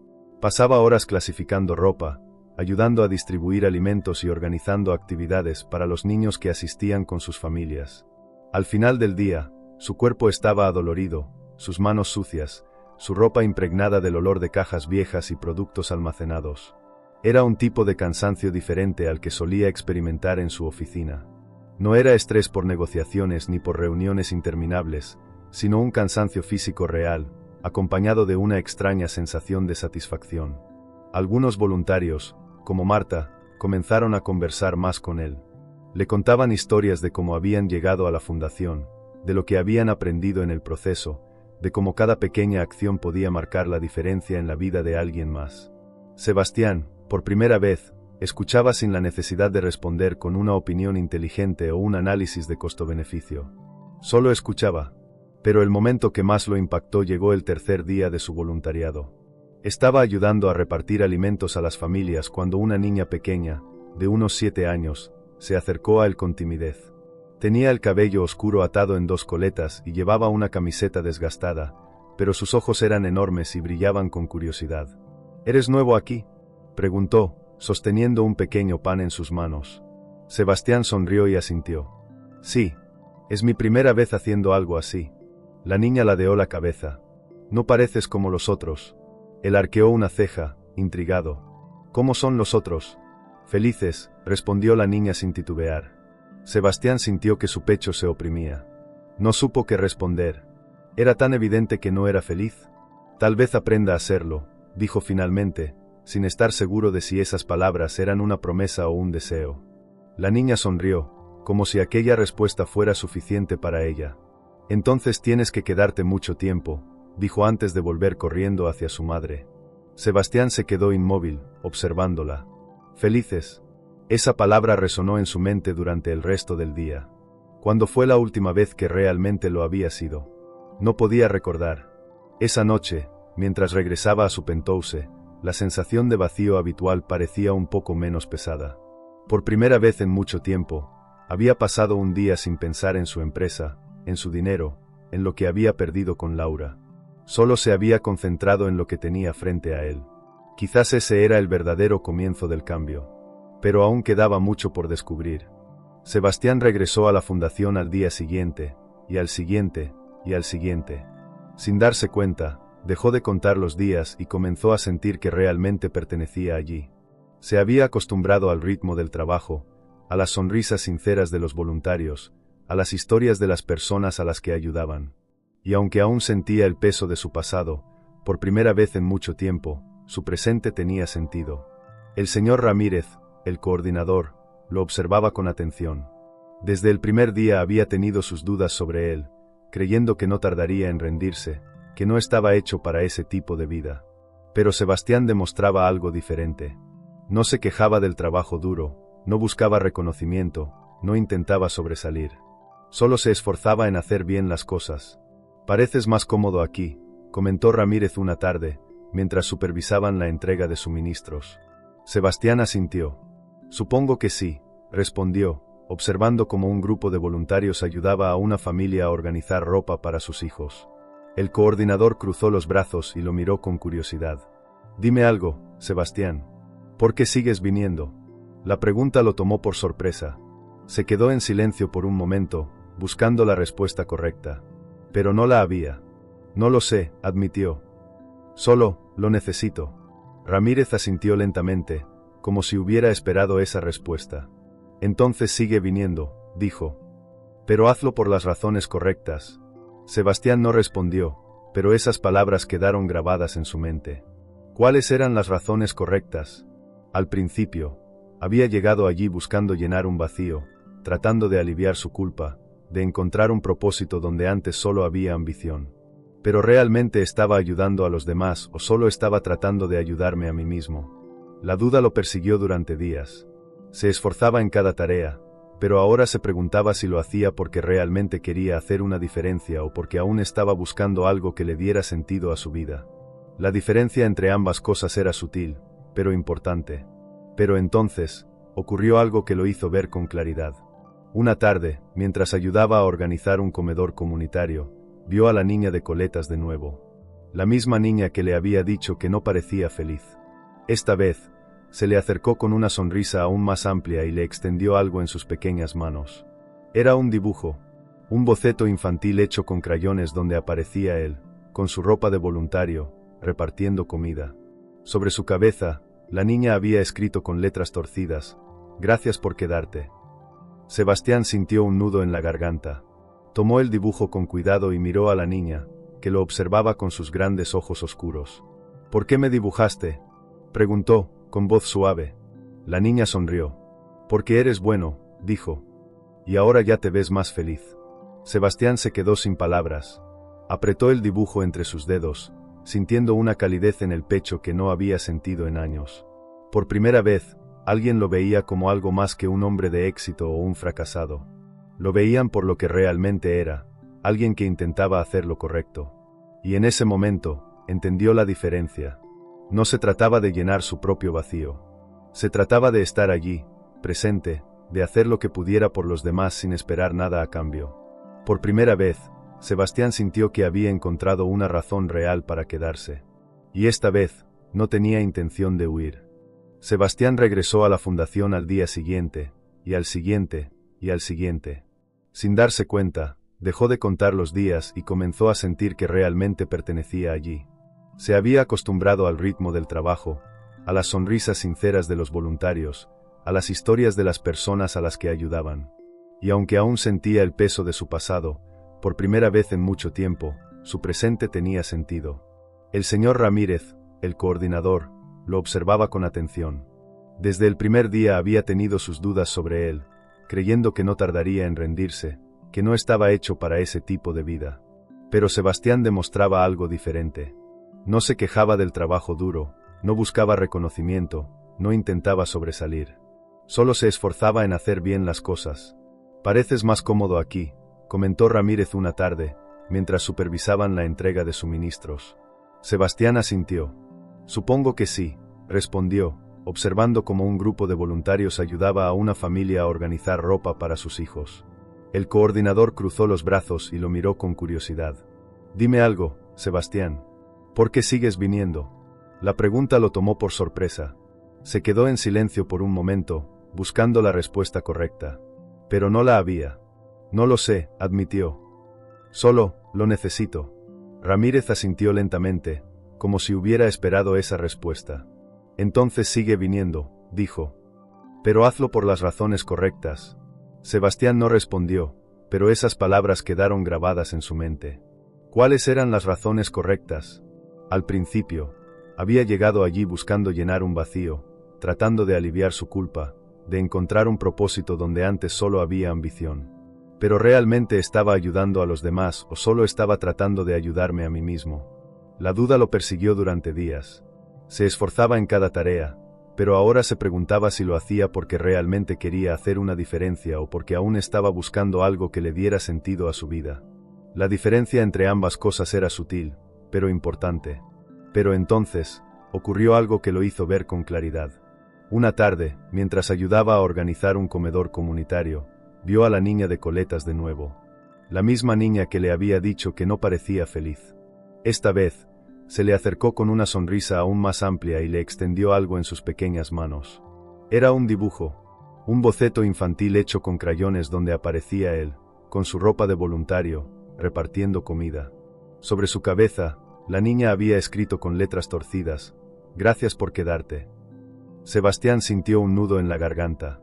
Pasaba horas clasificando ropa, ayudando a distribuir alimentos y organizando actividades para los niños que asistían con sus familias. Al final del día, su cuerpo estaba adolorido, sus manos sucias, su ropa impregnada del olor de cajas viejas y productos almacenados. Era un tipo de cansancio diferente al que solía experimentar en su oficina. No era estrés por negociaciones ni por reuniones interminables, sino un cansancio físico real, acompañado de una extraña sensación de satisfacción. Algunos voluntarios, como Marta, comenzaron a conversar más con él. Le contaban historias de cómo habían llegado a la fundación, de lo que habían aprendido en el proceso, de cómo cada pequeña acción podía marcar la diferencia en la vida de alguien más. Sebastián, por primera vez, escuchaba sin la necesidad de responder con una opinión inteligente o un análisis de costo-beneficio. Solo escuchaba. Pero el momento que más lo impactó llegó el tercer día de su voluntariado. Estaba ayudando a repartir alimentos a las familias cuando una niña pequeña, de unos 7 años, se acercó a él con timidez. Tenía el cabello oscuro atado en 2 coletas y llevaba una camiseta desgastada, pero sus ojos eran enormes y brillaban con curiosidad. ¿Eres nuevo aquí?, preguntó, sosteniendo un pequeño pan en sus manos. Sebastián sonrió y asintió. Sí, es mi primera vez haciendo algo así. La niña ladeó la cabeza. No pareces como los otros. Él arqueó una ceja, intrigado. ¿Cómo son los otros? Felices, respondió la niña sin titubear. Sebastián sintió que su pecho se oprimía. No supo qué responder. Era tan evidente que no era feliz. Tal vez aprenda a serlo, dijo finalmente, sin estar seguro de si esas palabras eran una promesa o un deseo. La niña sonrió, como si aquella respuesta fuera suficiente para ella. Entonces tienes que quedarte mucho tiempo, dijo antes de volver corriendo hacia su madre. Sebastián se quedó inmóvil, observándola. Felices. Esa palabra resonó en su mente durante el resto del día. ¿Cuándo fue la última vez que realmente lo había sido? No podía recordar. Esa noche, mientras regresaba a su penthouse, la sensación de vacío habitual parecía un poco menos pesada. Por primera vez en mucho tiempo, había pasado un día sin pensar en su empresa, en su dinero, en lo que había perdido con Laura. Solo se había concentrado en lo que tenía frente a él. Quizás ese era el verdadero comienzo del cambio. Pero aún quedaba mucho por descubrir. Sebastián regresó a la fundación al día siguiente, y al siguiente, y al siguiente. Sin darse cuenta, dejó de contar los días y comenzó a sentir que realmente pertenecía allí. Se había acostumbrado al ritmo del trabajo, a las sonrisas sinceras de los voluntarios, a las historias de las personas a las que ayudaban. Y aunque aún sentía el peso de su pasado, por primera vez en mucho tiempo, su presente tenía sentido. El señor Ramírez, el coordinador, lo observaba con atención. Desde el primer día había tenido sus dudas sobre él, creyendo que no tardaría en rendirse, que no estaba hecho para ese tipo de vida. Pero Sebastián demostraba algo diferente. No se quejaba del trabajo duro, no buscaba reconocimiento, no intentaba sobresalir. Solo se esforzaba en hacer bien las cosas. «Pareces más cómodo aquí», comentó Ramírez una tarde, mientras supervisaban la entrega de suministros. Sebastián asintió. «Supongo que sí», respondió, observando cómo un grupo de voluntarios ayudaba a una familia a organizar ropa para sus hijos. El coordinador cruzó los brazos y lo miró con curiosidad. «Dime algo, Sebastián. ¿Por qué sigues viniendo?» La pregunta lo tomó por sorpresa. Se quedó en silencio por un momento, buscando la respuesta correcta. Pero no la había. «No lo sé», admitió. «Solo, lo necesito». Ramírez asintió lentamente, como si hubiera esperado esa respuesta. «Entonces sigue viniendo», dijo. «Pero hazlo por las razones correctas». Sebastián no respondió, pero esas palabras quedaron grabadas en su mente. ¿Cuáles eran las razones correctas? Al principio, había llegado allí buscando llenar un vacío, tratando de aliviar su culpa, de encontrar un propósito donde antes solo había ambición. Pero ¿realmente estaba ayudando a los demás o solo estaba tratando de ayudarme a mí mismo? La duda lo persiguió durante días. Se esforzaba en cada tarea, pero ahora se preguntaba si lo hacía porque realmente quería hacer una diferencia o porque aún estaba buscando algo que le diera sentido a su vida. La diferencia entre ambas cosas era sutil, pero importante. Pero entonces, ocurrió algo que lo hizo ver con claridad. Una tarde, mientras ayudaba a organizar un comedor comunitario, vio a la niña de coletas de nuevo. La misma niña que le había dicho que no parecía feliz. Esta vez, se le acercó con una sonrisa aún más amplia y le extendió algo en sus pequeñas manos. Era un dibujo, un boceto infantil hecho con crayones donde aparecía él, con su ropa de voluntario, repartiendo comida. Sobre su cabeza, la niña había escrito con letras torcidas: «Gracias por quedarte». Sebastián sintió un nudo en la garganta. Tomó el dibujo con cuidado y miró a la niña, que lo observaba con sus grandes ojos oscuros. «¿Por qué me dibujaste?», preguntó, con voz suave. La niña sonrió. «Porque eres bueno», dijo. «Y ahora ya te ves más feliz». Sebastián se quedó sin palabras. Apretó el dibujo entre sus dedos, sintiendo una calidez en el pecho que no había sentido en años. Por primera vez, alguien lo veía como algo más que un hombre de éxito o un fracasado. Lo veían por lo que realmente era, alguien que intentaba hacer lo correcto. Y en ese momento, entendió la diferencia. No se trataba de llenar su propio vacío. Se trataba de estar allí, presente, de hacer lo que pudiera por los demás sin esperar nada a cambio. Por primera vez, Sebastián sintió que había encontrado una razón real para quedarse. Y esta vez, no tenía intención de huir. Sebastián regresó a la fundación al día siguiente, y al siguiente, y al siguiente. Sin darse cuenta, dejó de contar los días y comenzó a sentir que realmente pertenecía allí. Se había acostumbrado al ritmo del trabajo, a las sonrisas sinceras de los voluntarios, a las historias de las personas a las que ayudaban. Y aunque aún sentía el peso de su pasado, por primera vez en mucho tiempo, su presente tenía sentido. El señor Ramírez, el coordinador, lo observaba con atención. Desde el primer día había tenido sus dudas sobre él, creyendo que no tardaría en rendirse, que no estaba hecho para ese tipo de vida. Pero Sebastián demostraba algo diferente. No se quejaba del trabajo duro, no buscaba reconocimiento, no intentaba sobresalir. Solo se esforzaba en hacer bien las cosas. «Pareces más cómodo aquí», comentó Ramírez una tarde, mientras supervisaban la entrega de suministros. Sebastián asintió. «Supongo que sí», respondió, observando cómo un grupo de voluntarios ayudaba a una familia a organizar ropa para sus hijos. El coordinador cruzó los brazos y lo miró con curiosidad. «Dime algo, Sebastián. ¿Por qué sigues viniendo?». La pregunta lo tomó por sorpresa. Se quedó en silencio por un momento, buscando la respuesta correcta. Pero no la había. «No lo sé», admitió. «Solo, lo necesito». Ramírez asintió lentamente, como si hubiera esperado esa respuesta. «Entonces sigue viniendo», dijo. «Pero hazlo por las razones correctas». Sebastián no respondió, pero esas palabras quedaron grabadas en su mente. ¿Cuáles eran las razones correctas? Al principio, había llegado allí buscando llenar un vacío, tratando de aliviar su culpa, de encontrar un propósito donde antes solo había ambición. Pero ¿realmente estaba ayudando a los demás o solo estaba tratando de ayudarme a mí mismo? La duda lo persiguió durante días. Se esforzaba en cada tarea, pero ahora se preguntaba si lo hacía porque realmente quería hacer una diferencia o porque aún estaba buscando algo que le diera sentido a su vida. La diferencia entre ambas cosas era sutil, pero importante. Pero entonces, ocurrió algo que lo hizo ver con claridad. Una tarde, mientras ayudaba a organizar un comedor comunitario, vio a la niña de coletas de nuevo. La misma niña que le había dicho que no parecía feliz. Esta vez, se le acercó con una sonrisa aún más amplia y le extendió algo en sus pequeñas manos. Era un dibujo, un boceto infantil hecho con crayones donde aparecía él, con su ropa de voluntario, repartiendo comida. Sobre su cabeza, la niña había escrito con letras torcidas: «Gracias por quedarte». Sebastián sintió un nudo en la garganta.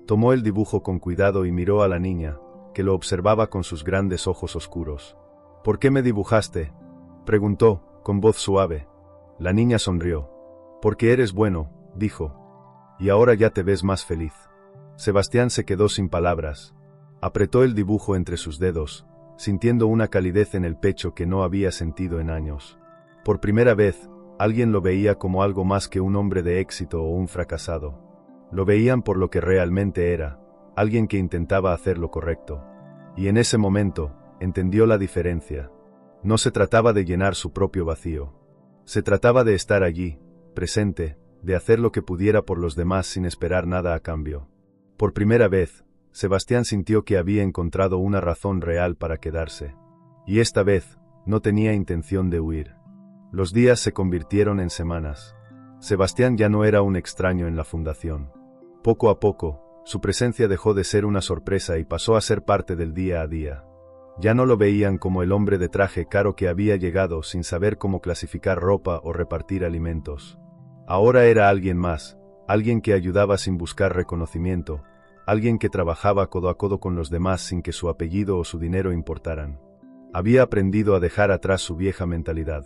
Tomó el dibujo con cuidado y miró a la niña, que lo observaba con sus grandes ojos oscuros. «¿Por qué me dibujaste?», preguntó, con voz suave. La niña sonrió. «Porque eres bueno», dijo. «Y ahora ya te ves más feliz». Sebastián se quedó sin palabras. Apretó el dibujo entre sus dedos, sintiendo una calidez en el pecho que no había sentido en años. Por primera vez, alguien lo veía como algo más que un hombre de éxito o un fracasado. Lo veían por lo que realmente era, alguien que intentaba hacer lo correcto. Y en ese momento, entendió la diferencia. No se trataba de llenar su propio vacío. Se trataba de estar allí, presente, de hacer lo que pudiera por los demás sin esperar nada a cambio. Por primera vez, Sebastián sintió que había encontrado una razón real para quedarse. Y esta vez, no tenía intención de huir. Los días se convirtieron en semanas. Sebastián ya no era un extraño en la fundación. Poco a poco, su presencia dejó de ser una sorpresa y pasó a ser parte del día a día. Ya no lo veían como el hombre de traje caro que había llegado sin saber cómo clasificar ropa o repartir alimentos. Ahora era alguien más, alguien que ayudaba sin buscar reconocimiento, alguien que trabajaba codo a codo con los demás sin que su apellido o su dinero importaran. Había aprendido a dejar atrás su vieja mentalidad.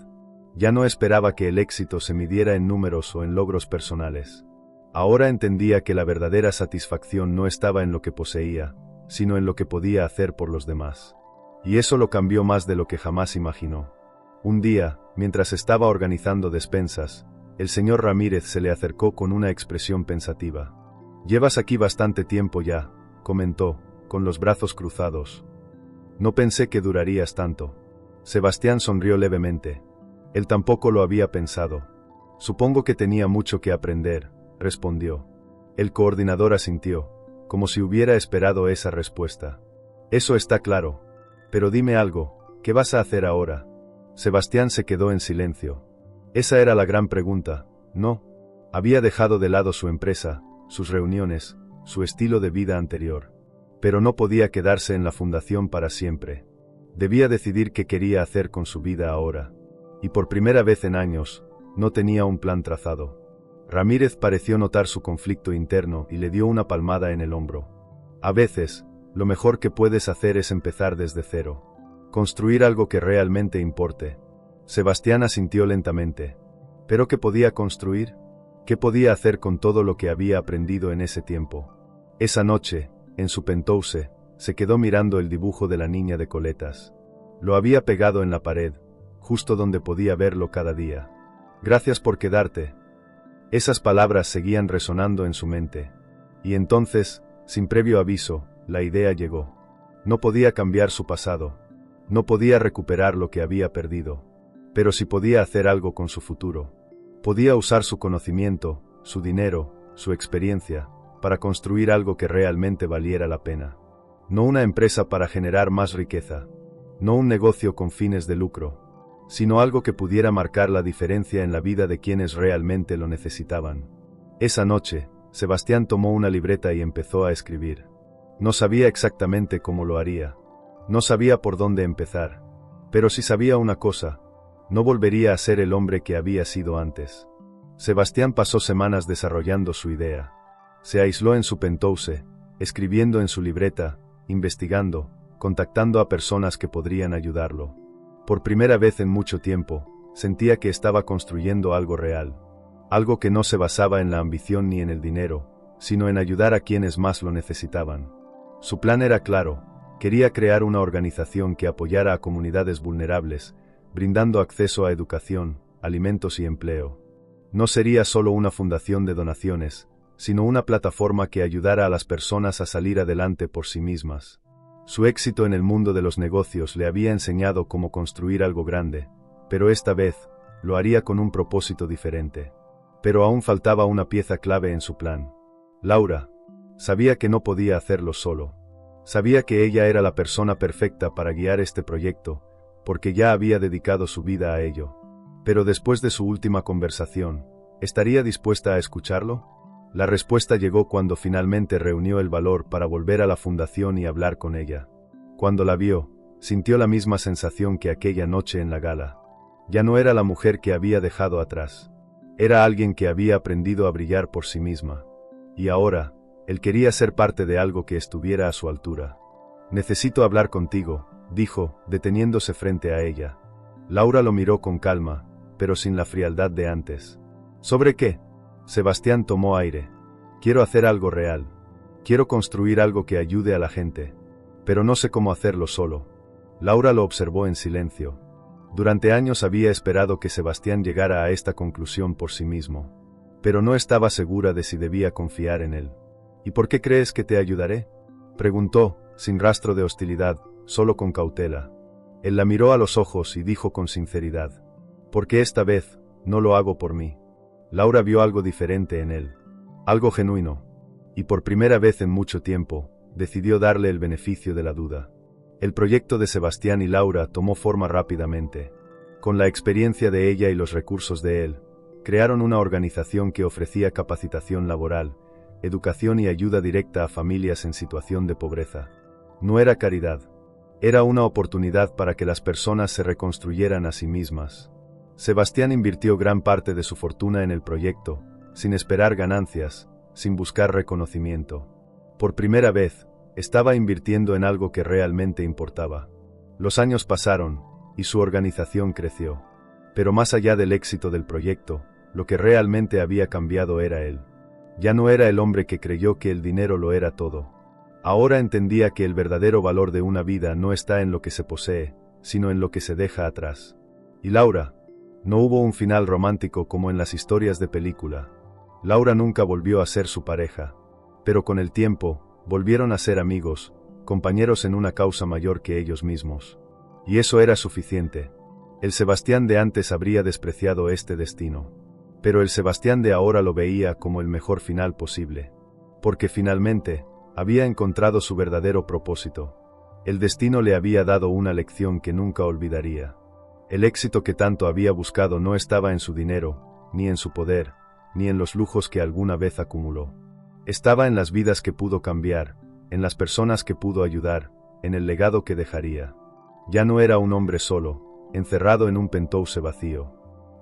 Ya no esperaba que el éxito se midiera en números o en logros personales. Ahora entendía que la verdadera satisfacción no estaba en lo que poseía, sino en lo que podía hacer por los demás. Y eso lo cambió más de lo que jamás imaginó. Un día, mientras estaba organizando despensas, el señor Ramírez se le acercó con una expresión pensativa. «Llevas aquí bastante tiempo ya», comentó, con los brazos cruzados. «No pensé que durarías tanto». Sebastián sonrió levemente. Él tampoco lo había pensado. «Supongo que tenía mucho que aprender», respondió. El coordinador asintió, como si hubiera esperado esa respuesta. «Eso está claro. Pero dime algo, ¿qué vas a hacer ahora?» Sebastián se quedó en silencio. Esa era la gran pregunta, ¿no? Había dejado de lado su empresa, sus reuniones, su estilo de vida anterior. Pero no podía quedarse en la fundación para siempre. Debía decidir qué quería hacer con su vida ahora. Y por primera vez en años, no tenía un plan trazado. Ramírez pareció notar su conflicto interno y le dio una palmada en el hombro. A veces, lo mejor que puedes hacer es empezar desde cero. Construir algo que realmente importe. Sebastián asintió lentamente. ¿Pero qué podía construir? ¿Qué podía hacer con todo lo que había aprendido en ese tiempo? Esa noche, en su penthouse, se quedó mirando el dibujo de la niña de coletas. Lo había pegado en la pared, justo donde podía verlo cada día. «Gracias por quedarte». Esas palabras seguían resonando en su mente. Y entonces, sin previo aviso, la idea llegó. No podía cambiar su pasado. No podía recuperar lo que había perdido. Pero sí podía hacer algo con su futuro. Podía usar su conocimiento, su dinero, su experiencia, para construir algo que realmente valiera la pena. No una empresa para generar más riqueza. No un negocio con fines de lucro. Sino algo que pudiera marcar la diferencia en la vida de quienes realmente lo necesitaban. Esa noche, Sebastián tomó una libreta y empezó a escribir. No sabía exactamente cómo lo haría. No sabía por dónde empezar. Pero sí sabía una cosa. No volvería a ser el hombre que había sido antes. Sebastián pasó semanas desarrollando su idea. Se aisló en su penthouse, escribiendo en su libreta, investigando, contactando a personas que podrían ayudarlo. Por primera vez en mucho tiempo, sentía que estaba construyendo algo real. Algo que no se basaba en la ambición ni en el dinero, sino en ayudar a quienes más lo necesitaban. Su plan era claro. Quería crear una organización que apoyara a comunidades vulnerables, brindando acceso a educación, alimentos y empleo. No sería solo una fundación de donaciones, sino una plataforma que ayudara a las personas a salir adelante por sí mismas. Su éxito en el mundo de los negocios le había enseñado cómo construir algo grande, pero esta vez, lo haría con un propósito diferente. Pero aún faltaba una pieza clave en su plan. Laura. Sabía que no podía hacerlo solo. Sabía que ella era la persona perfecta para guiar este proyecto, porque ya había dedicado su vida a ello. Pero después de su última conversación, ¿estaría dispuesta a escucharlo? La respuesta llegó cuando finalmente reunió el valor para volver a la fundación y hablar con ella. Cuando la vio, sintió la misma sensación que aquella noche en la gala. Ya no era la mujer que había dejado atrás. Era alguien que había aprendido a brillar por sí misma. Y ahora, él quería ser parte de algo que estuviera a su altura. «Necesito hablar contigo», dijo, deteniéndose frente a ella. Laura lo miró con calma, pero sin la frialdad de antes. «¿Sobre qué?» Sebastián tomó aire. «Quiero hacer algo real. Quiero construir algo que ayude a la gente. Pero no sé cómo hacerlo solo». Laura lo observó en silencio. Durante años había esperado que Sebastián llegara a esta conclusión por sí mismo. Pero no estaba segura de si debía confiar en él. «¿Y por qué crees que te ayudaré?», preguntó, sin rastro de hostilidad, solo con cautela. Él la miró a los ojos y dijo con sinceridad: «Porque esta vez, no lo hago por mí». Laura vio algo diferente en él. Algo genuino. Y por primera vez en mucho tiempo, decidió darle el beneficio de la duda. El proyecto de Sebastián y Laura tomó forma rápidamente. Con la experiencia de ella y los recursos de él, crearon una organización que ofrecía capacitación laboral, educación y ayuda directa a familias en situación de pobreza. No era caridad. Era una oportunidad para que las personas se reconstruyeran a sí mismas. Sebastián invirtió gran parte de su fortuna en el proyecto, sin esperar ganancias, sin buscar reconocimiento. Por primera vez, estaba invirtiendo en algo que realmente importaba. Los años pasaron, y su organización creció. Pero más allá del éxito del proyecto, lo que realmente había cambiado era él. Ya no era el hombre que creyó que el dinero lo era todo. Ahora entendía que el verdadero valor de una vida no está en lo que se posee, sino en lo que se deja atrás. Y Laura, no hubo un final romántico como en las historias de película. Laura nunca volvió a ser su pareja, pero con el tiempo, volvieron a ser amigos, compañeros en una causa mayor que ellos mismos. Y eso era suficiente. El Sebastián de antes habría despreciado este destino. Pero el Sebastián de ahora lo veía como el mejor final posible. Porque finalmente, había encontrado su verdadero propósito. El destino le había dado una lección que nunca olvidaría. El éxito que tanto había buscado no estaba en su dinero, ni en su poder, ni en los lujos que alguna vez acumuló. Estaba en las vidas que pudo cambiar, en las personas que pudo ayudar, en el legado que dejaría. Ya no era un hombre solo, encerrado en un penthouse vacío.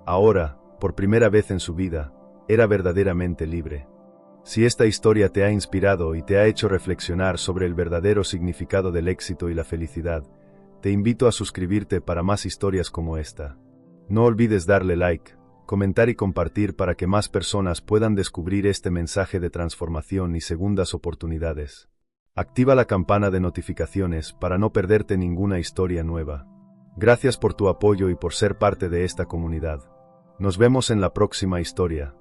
Ahora, por primera vez en su vida, era verdaderamente libre. Si esta historia te ha inspirado y te ha hecho reflexionar sobre el verdadero significado del éxito y la felicidad, te invito a suscribirte para más historias como esta. No olvides darle like, comentar y compartir para que más personas puedan descubrir este mensaje de transformación y segundas oportunidades. Activa la campana de notificaciones para no perderte ninguna historia nueva. Gracias por tu apoyo y por ser parte de esta comunidad. Nos vemos en la próxima historia.